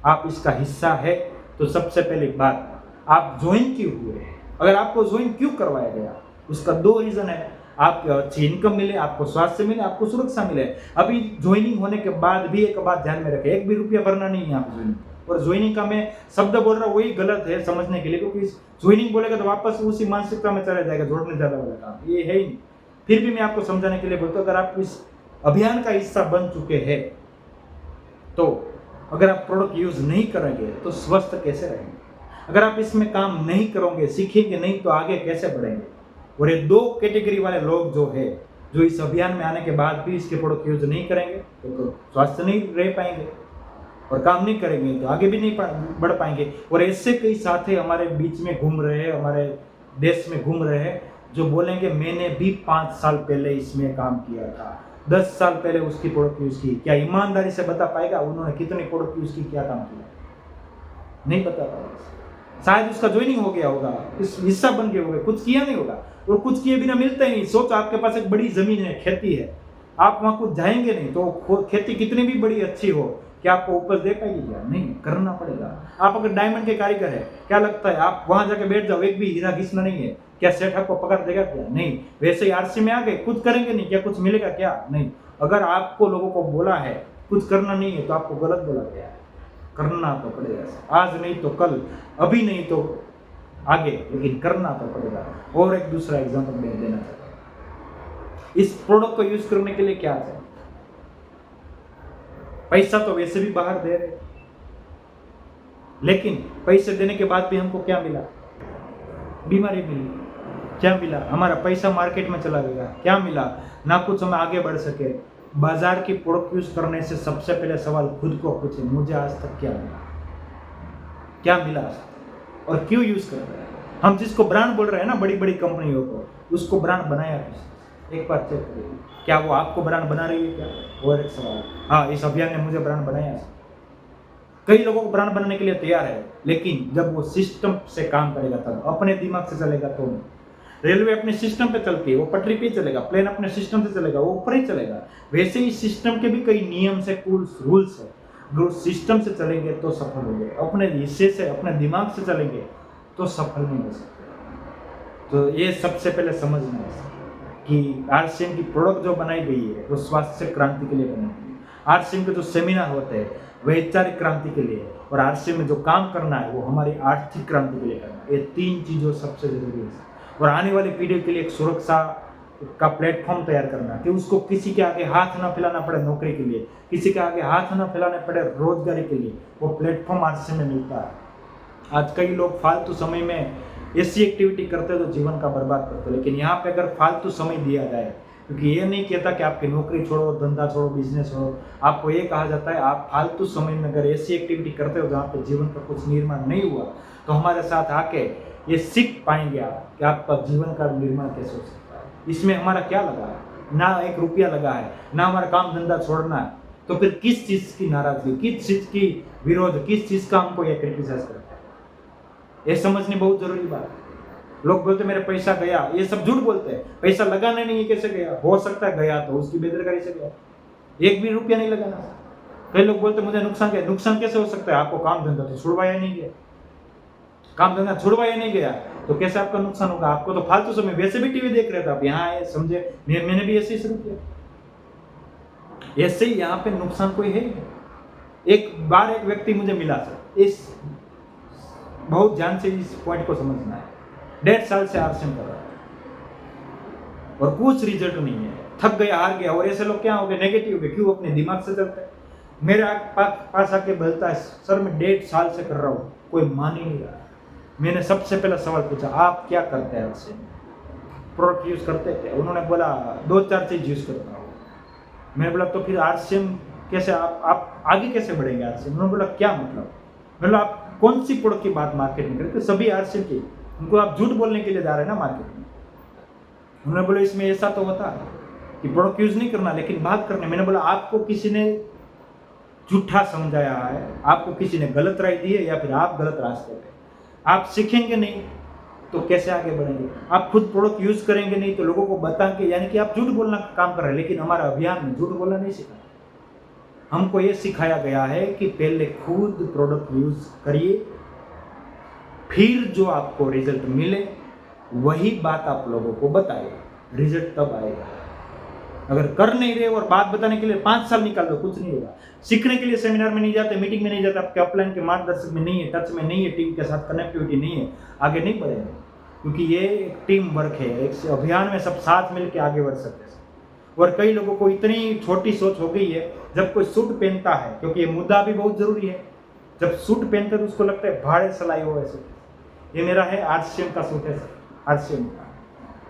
आप इसका हिस्सा है, तो सबसे पहली बात, आप ज्वाइन क्यों हुए? अगर आपको ज्वाइन क्यों करवाया गया, उसका 2 रीजन है। आपको अच्छी इनकम मिले, आपको स्वास्थ्य मिले, आपको सुरक्षा मिले। अभी ज्वाइनिंग होने के बाद भी एक बात ध्यान में रखें, 1 भी रुपया भरना नहीं है यहाँ पे ज्वाइनिंग। और ज्वाइनिंग का मैं शब्द बोल रहा हूँ वही गलत है समझने के लिए, क्योंकि ज्वाइनिंग बोलेगा तो वापस उसी मानसिकता में चला जाएगा, जोड़ने ज्यादा वाला काम ये है ही नहीं। फिर भी मैं आपको समझाने के लिए बोलता हूँ, अगर आप इस अभियान का हिस्सा बन चुके हैं, तो अगर आप प्रोडक्ट यूज नहीं करेंगे तो स्वस्थ कैसे रहेंगे? अगर आप इसमें काम नहीं करोगे, सीखेंगे नहीं, तो आगे कैसे बढ़ेंगे? और ये 2 कैटेगरी वाले लोग जो है, जो इस अभियान में आने के बाद भी इसके प्रोडक्ट यूज नहीं करेंगे, तो स्वस्थ नहीं रह पाएंगे, और काम नहीं करेंगे तो आगे भी नहीं बढ़ पाएंगे। और ऐसे कई साथी हमारे बीच में घूम रहे हैं, हमारे देश में घूम रहे हैं, जो बोलेंगे मैंने भी 5 साल पहले इसमें काम किया था, 10 साल पहले उसकी प्रोडक्ट यूज की। क्या ईमानदारी से बता पाएगा उन्होंने कितनी प्रोडक्ट यूज की, क्या काम किया? नहीं बता पाएगा। शायद उसका ज्वाइनिंग हो गया होगा, इस हिस्सा बन गया होगा, कुछ किया नहीं होगा, और कुछ किए बिना मिलता ही नहीं। सोच, आपके पास एक बड़ी जमीन है, खेती है, आप वहां कुछ जाएंगे नहीं, तो खेती कितनी भी बड़ी अच्छी हो, क्या आपको उपज दे पाएगी? क्या नहीं, करना पड़ेगा। आप अगर डायमंड के कारीगर है, क्या लगता है आप वहां जाके बैठ जाओ, एक भी हीरा घिसना नहीं है, क्या सेठ आपको पकड़ देगा? क्या नहीं। वैसे ही आरसी में आ गए, कुछ करेंगे नहीं, क्या कुछ मिलेगा? क्या नहीं। अगर आपको लोगों को बोला है कुछ करना नहीं है, तो आपको गलत बोला गया है, करना तो पड़ेगा, आज नहीं तो कल, अभी नहीं तो आगे, लेकिन करना तो पड़ेगा। और एक दूसरा एग्जांपल मैं देना चाहता हूं, इस प्रोडक्ट को यूज करने के लिए क्या है? पैसा तो वैसे भी बाहर दे रहे, लेकिन पैसे देने के बाद भी हमको क्या मिला? बीमारी मिली। क्या मिला? हमारा पैसा मार्केट में चला गया। क्या मिला? ना कुछ हम आगे बढ़ सके। बाजार की प्रोडक्ट यूज करने से सबसे पहले सवाल खुद को पूछे, मुझे आज तक क्या मिला? क्या मिला और क्यों यूज कर रहे हैं? हम जिसको ब्रांड बोल रहे हैं ना, बड़ी बड़ी कंपनियों को, उसको ब्रांड बनाया किसने? एक बार चेक करिए, क्या वो आपको ब्रांड बना रही है क्या? और एक सवाल, हाँ, इस अभियान ने मुझे ब्रांड बनाया। कई लोगों को ब्रांड बनाने के लिए तैयार है, लेकिन जब वो सिस्टम से काम करेगा तब, अपने दिमाग से चलेगा तो नहीं। रेलवे अपने सिस्टम पे चलती है, वो पटरी पे चलेगा, प्लेन अपने सिस्टम से चलेगा, वो ऊपर ही चलेगा। वैसे ही सिस्टम के भी कई नियम से, रूल्स है, जो सिस्टम से चलेंगे तो सफल होंगे, अपने हिस्से से, अपने दिमाग से चलेंगे तो सफल नहीं हो सकते। तो ये सबसे पहले समझना है कि आरसीएम की प्रोडक्ट जो बनाई गई है वो स्वास्थ्य क्रांति के लिए बनाई गई है। आरसीएम के जो सेमिनार होते हैं वैचारिक क्रांति के लिए, और आरसीएम में जो काम करना है वो हमारी आर्थिक क्रांति के लिए करना है। ये 3 चीज़ों सबसे जरूरी है। और आने वाली पीढ़ी के लिए एक सुरक्षा का प्लेटफॉर्म तैयार करना, कि उसको किसी के आगे हाथ ना फैलाना पड़े नौकरी के लिए, किसी के आगे हाथ ना फैलाने पड़े रोजगारी के लिए, वो प्लेटफॉर्म आरसीएम में मिलता है। आज कई लोग फालतू समय में ऐसी एक्टिविटी करते हैं तो जीवन का बर्बाद करते हैं, लेकिन यहाँ पे अगर फालतू समय दिया जाए, क्योंकि ये नहीं कहता कि आपकी नौकरी छोड़ो, धंधा छोड़ो, बिजनेस छोड़ो, आपको ये कहा जाता है आप फालतू समय में अगर ऐसी एक्टिविटी करते हो जहाँ पे जीवन का कुछ निर्माण नहीं हुआ, तो हमारे साथ आके ये सीख पाएंगे आप कि आपका जीवन का निर्माण कैसे हो सकता है। इसमें हमारा क्या लगा है? ना 1 रुपया लगा है, ना हमारा काम धंधा छोड़ना है, तो फिर किस चीज़ की नाराजगी, किस चीज़ की विरोध, किस चीज़ का हमको ये क्रिटिसाइज करता है? ये समझनी बहुत जरूरी बात है। लोग बोलते मेरे पैसा गया, ये सब झूठ बोलते हैं। पैसा लगाना नहीं है, कैसे गया? हो सकता है गया तो उसकी बेदरकारी से गया, 1 भी रुपया नहीं लगाना। कई लोग बोलते मुझे नुकसान गया। नुकसान कैसे हो सकता है? आपको काम धंधा तो छुड़वाया नहीं गया, काम धंधा छुड़वाया नहीं गया तो कैसे आपका नुकसान होगा? आपको तो फालतू समय, वैसे भी टीवी देख रहे थे आप, यहाँ आए, समझे, मैंने भी ऐसे ही शुरू किया। ऐसे ही यहाँ पे नुकसान कोई है। एक बार एक व्यक्ति मुझे मिला सर, इस बहुत ध्यान से इस पॉइंट को समझना है। 1.5 साल से आरसीएम कर रहा है और कुछ रिजल्ट नहीं है, थक गया, हार गया। और ऐसे लोग क्या हो गए, नेगेटिव हो गए, क्यों? अपने दिमाग से चलते हैं। मेरे पास आके बोलता है सर मैं 1.5 साल से कर रहा हूँ, कोई मान ही नहीं रहा। मैंने सबसे पहला सवाल पूछा आप क्या करते हैं, आरसीएम प्रोडक्ट यूज करते हैं? उन्होंने बोला 2-4 चीज यूज करता हूँ। मैंने बोला तो फिर आरसीएम कैसे, आप आगे कैसे बढ़ेंगे आरसीएम? उन्होंने बोला क्या मतलब? मतलब आप कौन सी प्रोडक्ट की बात मार्केट में करते? सभी आरसीएम की, उनको आप झूठ बोलने के लिए जा रहे हैं ना मार्केट में। उन्होंने बोला इसमें ऐसा तो होता है कि प्रोडक्ट यूज नहीं करना लेकिन बात करनी। मैंने बोला आपको किसी ने झूठा समझाया है, आपको किसी ने गलत राय दी है, या फिर आप गलत रास्ते पे? आप सीखेंगे नहीं तो कैसे आगे बढ़ेंगे? आप खुद प्रोडक्ट यूज करेंगे नहीं तो लोगों को बताएंगे, यानी कि आप झूठ बोलना का काम कर रहे हैं। लेकिन हमारा अभियान में झूठ बोलना नहीं सिखाया, हमको ये सिखाया गया है कि पहले खुद प्रोडक्ट यूज करिए, फिर जो आपको रिजल्ट मिले वही बात आप लोगों को बताइए, रिजल्ट तब आएगा। अगर कर नहीं रहे और बात बताने के लिए 5 साल निकाल दो, कुछ नहीं होगा। सीखने के लिए सेमिनार में नहीं जाते, मीटिंग में नहीं जाते, आपके अपलाइन के मार्गदर्शक में नहीं है, टच में नहीं है, टीम के साथ कनेक्टिविटी नहीं है, आगे नहीं बढ़ेंगे। क्योंकि ये एक टीम वर्क है, एक अभियान में सब साथ मिलकर आगे बढ़ सकते हैं। और कई लोगों को इतनी छोटी सोच हो गई है, जब कोई सूट पहनता है, क्योंकि ये मुद्दा भी बहुत जरूरी है, जब सूट पहनते तो उसको लगता है भाड़े सलाई हो ऐसे। ये मेरा है आरसीएम का सूट है, आरसीएम का।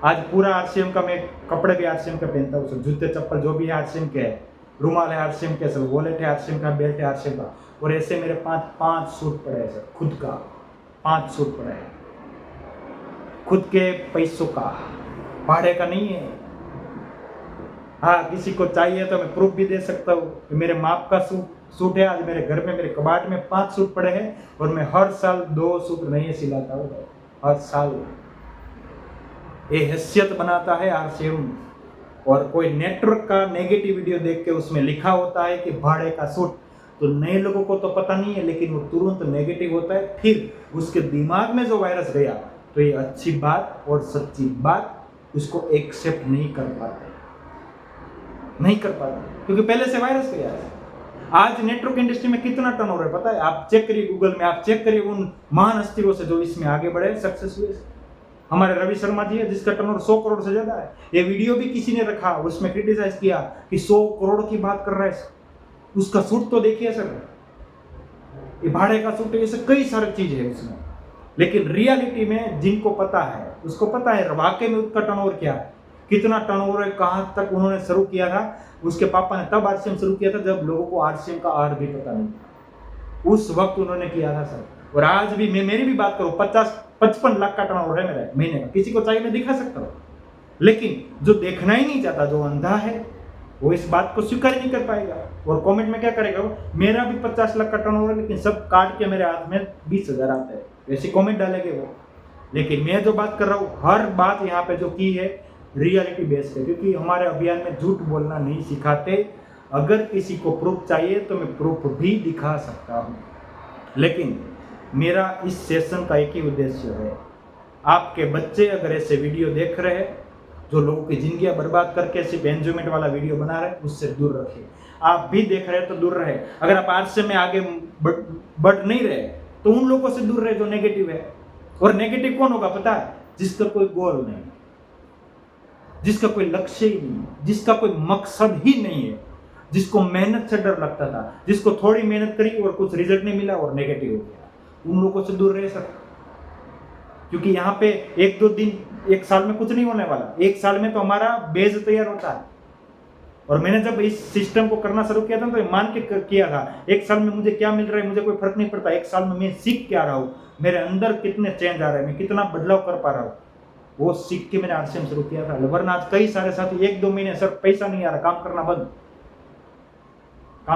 आज पूरा आरसीएम का, मैं कपड़े भी आरसीएम का पहनता हूँ, सब जूते चप्पल जो भी है आरसीएम के है, रुमाल है आरसीएम के, सब वॉलेट है आरसीएम का, बेल्ट है आरसीएम का। और ऐसे मेरे 5 सूट पड़े हैं सर, खुद का 5 सूट पड़े हैं, खुद के पैसों का, भाड़े का नहीं है। हाँ, किसी को चाहिए तो मैं प्रूफ भी दे सकता हूँ। मेरे माप का सूट है, आज मेरे घर में मेरे कबाड़ में 5 सूट पड़े हैं और मैं हर साल 2 सूट नहीं सिलाता हूँ, हर साल। ये हैसियत बनाता है आरसीएम। और कोई नेटवर्क का नेगेटिव वीडियो देख के उसमें लिखा होता है कि भाड़े का सूट, तो नए लोगों को तो पता नहीं है, लेकिन वो तुरंत नेगेटिव होता है। फिर उसके दिमाग में जो वायरस गया तो ये अच्छी बात और सच्ची बात उसको एक्सेप्ट नहीं कर पाते, क्योंकि पहले से वायरस गया है। आज नेटवर्क इंडस्ट्री में कितना टर्नओवर है पता है? आप चेक करिए गूगल में, आप चेक करिए उन महान हस्तियों से जो इसमें आगे बढ़े, सक्सेस हुए। हमारे रवि शर्मा जी है जिसका टर्नओवर 100 करोड़ से ज्यादा है। ये वीडियो भी किसी ने रखा, उसमें क्रिटिसाइज किया कि 100 करोड़ की बात कर रहा है, उसका सूट तो देखिए सर, ये भाड़े का सूट है, ऐसे कई सारी चीज है उसमें। लेकिन रियलिटी में जिनको पता है उसको पता है वाकई में उसका टर्नओवर क्या है, कितना टर्नओवर है, कहाँ तक उन्होंने शुरू किया था। उसके पापा ने तब आरसीएम शुरू किया था जब लोगों को आरसीएम का आर भी पता नहीं था, उस वक्त उन्होंने किया था सर। और आज भी मैं मेरी भी बात करूँ, 50-55 लाख का टर्नओवर है मेरा महीने का, किसी को चाहिए मैं दिखा सकता हूँ। लेकिन जो देखना ही नहीं चाहता, जो अंधा है, वो इस बात को स्वीकार ही नहीं कर पाएगा। और कमेंट में क्या करेगा वो, मेरा भी 50 लाख का टर्नओवर है लेकिन सब काट के मेरे हाथ में 20,000 आते हैं, वैसे कमेंट डालेंगे वो। लेकिन मैं जो बात कर रहा हूँ, हर बात यहाँ पे जो की है रियलिटी बेस्ड है, क्योंकि हमारे अभियान में झूठ बोलना नहीं सिखाते। अगर किसी को प्रूफ चाहिए तो मैं प्रूफ भी दिखा सकता हूँ, लेकिन मेरा इस सेशन का एक ही उद्देश्य है, आपके बच्चे अगर ऐसे वीडियो देख रहे हैं जो लोगों की जिंदगियां बर्बाद करके सिर्फ एंजॉयमेंट वाला वीडियो बना रहे हैं, उससे दूर रखिए। आप भी देख रहे हैं तो दूर रहे। अगर आप आरसीएम में आगे बढ़ नहीं रहे तो उन लोगों से दूर रहे जो नेगेटिव है। और नेगेटिव कौन होगा पता है? जिसका कोई गोल नहीं, जिसका कोई लक्ष्य ही नहीं, जिसका कोई मकसद ही नहीं है, जिसको मेहनत से डर लगता था, जिसको थोड़ी मेहनत करी और कुछ रिजल्ट नहीं मिला और नेगेटिव हो गया, उन लोगों से दूर रह सकते। क्योंकि यहाँ पे 1-2 दिन, 1 साल में कुछ नहीं होने वाला। 1 साल में तो हमारा बेस तैयार होता है। और मैंने जब इस सिस्टम को करना शुरू किया था तो मान के किया था 1 साल में मुझे क्या मिल रहा है मुझे कोई फर्क नहीं पड़ता। 1 साल में मैं सीख क्या रहा हूँ, मेरे अंदर कितने चेंज आ रहे हैं, मैं कितना बदलाव कर पा रहा हूँ, वो सीख के मैंने आरसीएम शुरू किया था। वरना आज कई सारे साथी 1-2 महीने सर पैसा नहीं आ रहा, काम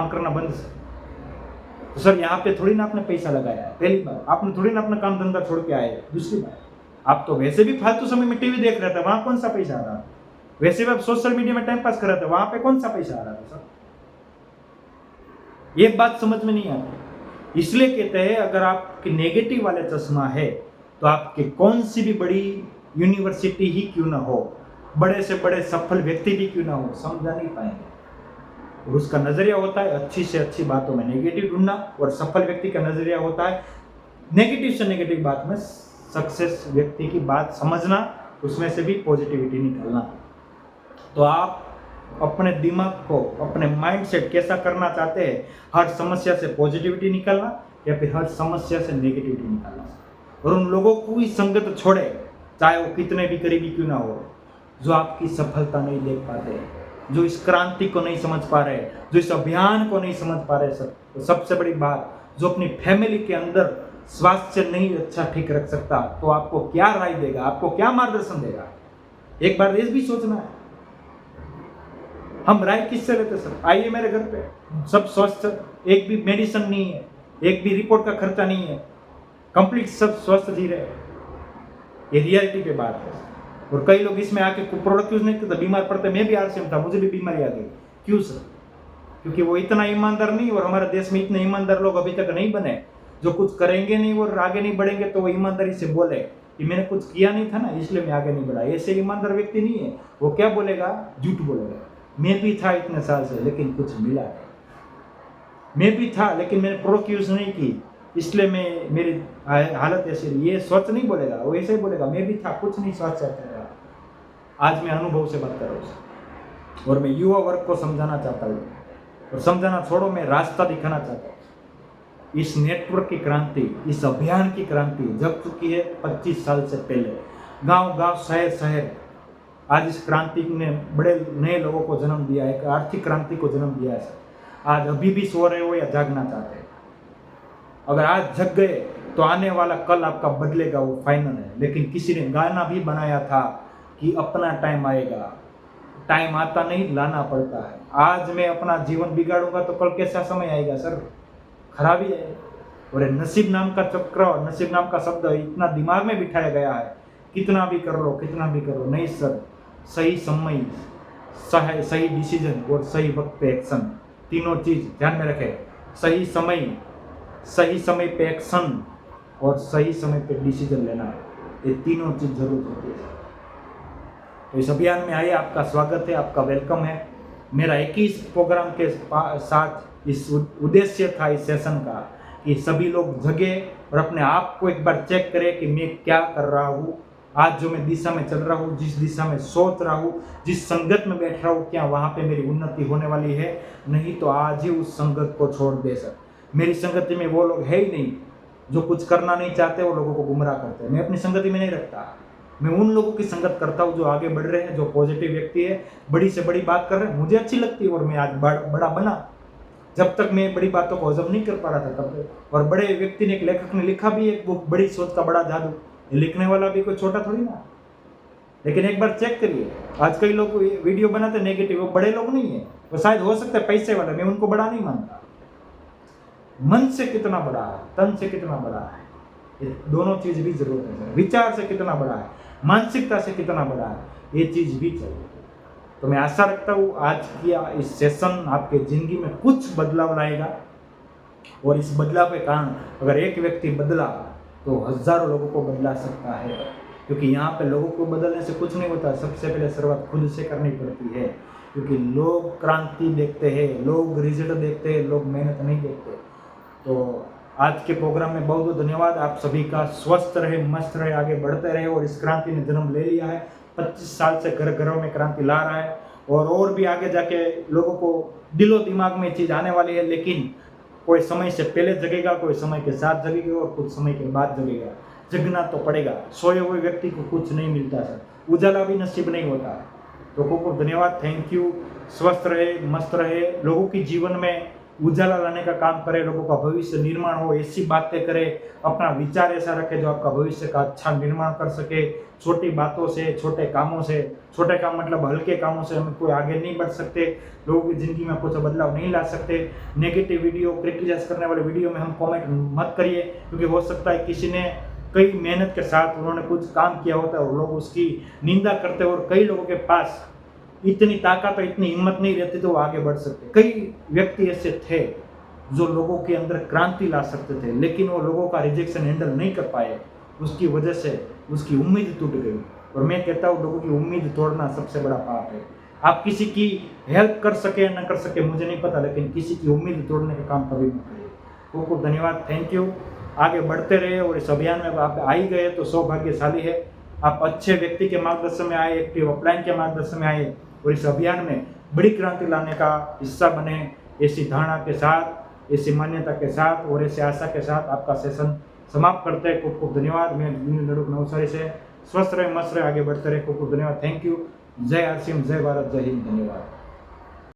करना बंद सर। तो सर यहाँ पे थोड़ी ना आपने पैसा लगाया है, पहली बार आपने थोड़ी ना अपना काम धंधा छोड़ के आए। दूसरी बात, आप तो वैसे भी फालतू समय में टीवी देख रहे थे, वहां कौन सा पैसा आ रहा था? वैसे भी आप सोशल मीडिया में टाइम पास कर रहे थे, वहां पे कौन सा पैसा आ रहा था सर? ये बात समझ में नहीं आती। इसलिए कहते हैं अगर आपके नेगेटिव वाले चश्मा है तो आपके कौन सी भी बड़ी यूनिवर्सिटी ही क्यों ना हो, बड़े से बड़े सफल व्यक्ति भी क्यों ना हो, समझा नहीं पाएंगे। और उसका नजरिया होता है अच्छी से अच्छी बातों में नेगेटिव ढूंढना, और सफल व्यक्ति का नजरिया होता है नेगेटिव से नेगेटिव बात में सक्सेस व्यक्ति की बात समझना, उसमें से भी पॉजिटिविटी निकालना। तो आप अपने दिमाग को, अपने माइंडसेट कैसा करना चाहते हैं, हर समस्या से पॉजिटिविटी निकालना या फिर हर समस्या से नेगेटिविटी निकालना, और उन लोगों को ही संगत छोड़े, चाहे वो कितने भी करीबी क्यों ना हो, जो आपकी सफलता नहीं देख पाते, जो इस क्रांति को नहीं समझ पा रहे, जो इस अभियान को नहीं समझ पा रहे। सर, तो सबसे बड़ी बात, जो अपनी फैमिली के अंदर स्वास्थ्य नहीं अच्छा ठीक रख सकता, तो आपको क्या राय देगा, आपको क्या मार्गदर्शन देगा? एक बार ये भी सोचना है। हम राय किससे लेते सर? आइए मेरे घर पे, सब स्वस्थ, एक भी मेडिसिन नहीं है, एक भी रिपोर्ट का खर्चा नहीं है, कंप्लीट सब स्वस्थ जी रहे। ये रियलिटी पे बात है। और कई लोग इसमें आके प्रोडक्ट यूज नहीं करते, बीमार पड़ते। मैं भी आरसीएम था, मुझे भी बीमारी आ गई। क्यों सर? क्योंकि वो इतना ईमानदार नहीं, और हमारे देश में इतने ईमानदार लोग अभी तक नहीं बने, जो कुछ करेंगे नहीं और आगे नहीं बढ़ेंगे तो वो ईमानदारी से बोले कि मैंने कुछ किया नहीं था ना, इसलिए मैं आगे नहीं बढ़ा। ऐसे ईमानदार व्यक्ति नहीं है। वो क्या बोलेगा? झूठ बोलेगा। मैं भी था इतने साल से, लेकिन कुछ मिला नहीं। मैं भी था, लेकिन मैंने प्रोडक्ट यूज नहीं की, इसलिए मैं, मेरी हालत ऐसी रही। ये सोच नहीं बोलेगा, वो ऐसे ही बोलेगा मैं भी था, कुछ नहीं सोच सकता। आज मैं अनुभव से बात कर रहा हूँ, और मैं युवा वर्ग को समझाना चाहता हूँ, और समझाना छोड़ो, मैं रास्ता दिखाना चाहता हूँ। इस नेटवर्क की क्रांति, इस अभियान की क्रांति जब चुकी है 25 साल से पहले। गांव गांव, शहर शहर, आज इस क्रांति ने बड़े नए लोगों को जन्म दिया है, एक आर्थिक क्रांति को जन्म दिया है। आज अभी भी सो रहे हो या जागना चाहते हैं? अगर आज जग गए तो आने वाला कल आपका बदलेगा, वो फाइनल है। लेकिन किसी ने गाना भी बनाया था कि अपना टाइम आएगा। टाइम आता नहीं, लाना पड़ता है। आज मैं अपना जीवन बिगाड़ूंगा तो कल कैसा समय आएगा सर? खराबी है। और नसीब नाम का चक्र, नसीब नाम का शब्द इतना दिमाग में बिठाया गया है, कितना भी कर लो, कितना भी करो, नहीं सर। सही समय, सही डिसीजन और सही वक्त पे एक्शन, तीनों चीज ध्यान में रखें। सही समय पे एक्शन और सही समय पे डिसीजन लेना, ये तीनों चीज जरूर होती है। तो इस अभियान में आइए, आपका स्वागत है, आपका वेलकम है। मेरा एक ही प्रोग्राम के साथ इस उद्देश्य था इस सेशन का, कि सभी लोग जगे और अपने आप को एक बार चेक करें कि मैं क्या कर रहा हूँ। आज जो मैं दिशा में चल रहा हूँ, जिस दिशा में सोच रहा हूँ, जिस संगत में बैठ रहा हूँ, क्या वहाँ पे मेरी उन्नति होने वाली है? नहीं तो आज ही उस संगत को छोड़ दे सर। मेरी संगति में वो लोग है ही नहीं जो कुछ करना नहीं चाहते, वो लोगों को गुमराह करते हैं। मैं अपनी संगति में नहीं रखता। मैं उन लोगों की संगत करता हूँ जो आगे बढ़ रहे हैं, जो पॉजिटिव व्यक्ति है, बड़ी से बड़ी बात कर रहे हैं, मुझे अच्छी लगती है, और मैं आज बड़ा बना। जब तक मैं बड़ी बातों को हजम नहीं कर पा रहा था तब। और बड़े व्यक्ति ने, एक लेखक ने लिखा भी एक बुक, बड़ी सोच का बड़ा जादू। लिखने वाला भी कोई छोटा थोड़ी ना। लेकिन एक बार चेक करिए, आज कई लोग वीडियो बनाते नेगेटिव, वो बड़े लोग नहीं है, वो शायद हो सकता है पैसे वाले, मैं उनको बड़ा नहीं मानता। मन से कितना बड़ा है, तन से कितना बड़ा है, ये दोनों चीज भी जरूरत है। विचार से कितना बड़ा है, मानसिकता से कितना बड़ा है, ये चीज भी चाहिए। तो मैं आशा रखता हूँ आज किया इस सेशन आपके जिंदगी में कुछ बदलाव लाएगा। और इस बदलाव के कारण अगर एक व्यक्ति बदला तो हजारों लोगों को बदला सकता है। क्योंकि यहाँ पे लोगों को बदलने से कुछ नहीं होता, सबसे पहले शुरुआत खुद से करनी पड़ती है। क्योंकि लोग क्रांति देखते हैं, लोग रिजल्ट देखते हैं, लोग मेहनत नहीं देखते। तो आज के प्रोग्राम में बहुत बहुत धन्यवाद। आप सभी का स्वस्थ रहे, मस्त रहे, आगे बढ़ते रहे। और इस क्रांति ने जन्म ले लिया है, 25 साल से घर घरों में क्रांति ला रहा है, और भी आगे जाके लोगों को दिलो दिमाग में चीज़ आने वाली है। लेकिन कोई समय से पहले जगेगा, कोई समय के साथ जगेगा, और कुछ समय के बाद जगेगा। जगना तो पड़ेगा। सोए हुए व्यक्ति को कुछ नहीं मिलता सर, उजाला भी नसीब नहीं होता। तो खूब धन्यवाद, थैंक यू। स्वस्थ रहे, मस्त रहे, लोगों की जीवन में उजाला लाने का काम करे, लोगों का भविष्य निर्माण हो, ऐसी बातें करे, अपना विचार ऐसा रखे जो आपका भविष्य का अच्छा निर्माण कर सके। छोटी बातों से, छोटे कामों से, छोटे काम मतलब हल्के कामों से हम कोई आगे नहीं बढ़ सकते, लोगों की जिंदगी में कुछ बदलाव नहीं ला सकते। नेगेटिव वीडियो, क्रिटिसाइज करने वाले वीडियो में हम कमेंट मत करिए, क्योंकि हो सकता है किसी ने कई मेहनत के साथ उन्होंने कुछ काम किया होता है और लोग उसकी निंदा करते हैं। और कई लोगों के पास इतनी ताकत और इतनी हिम्मत नहीं रहती तो वो आगे बढ़ सकते। कई व्यक्ति ऐसे थे जो लोगों के अंदर क्रांति ला सकते थे, लेकिन वो लोगों का रिजेक्शन हैंडल नहीं कर पाए, उसकी वजह से उसकी उम्मीद टूट गई। और मैं कहता हूँ लोगों की उम्मीद तोड़ना सबसे बड़ा पाप है। आप किसी की हेल्प कर सके न कर सके मुझे नहीं पता, लेकिन किसी की उम्मीद तोड़ने का काम कभी मत करिए। खूब खूब धन्यवाद, थैंक यू। आगे बढ़ते रहे और इस अभियान में आप आ ही गए तो सौभाग्यशाली है। आप अच्छे व्यक्ति के मार्गदर्शन में आए, एक्टिव अपलाइन के मार्गदर्शन में आए और इस अभियान में बड़ी क्रांति लाने का हिस्सा बने। ऐसी धारणा के साथ, ऐसी मान्यता के साथ और ऐसी आशा के साथ आपका सेशन समाप्त करते हैं। खूब खूब धन्यवाद। मैं नड़ुक नवसारी से। स्वस्थ रहे, मस्त रहे, आगे बढ़ते रहे। खूब खूब धन्यवाद। Thank you. जय आर सिंह, जय भारत, जय हिंद। धन्यवाद।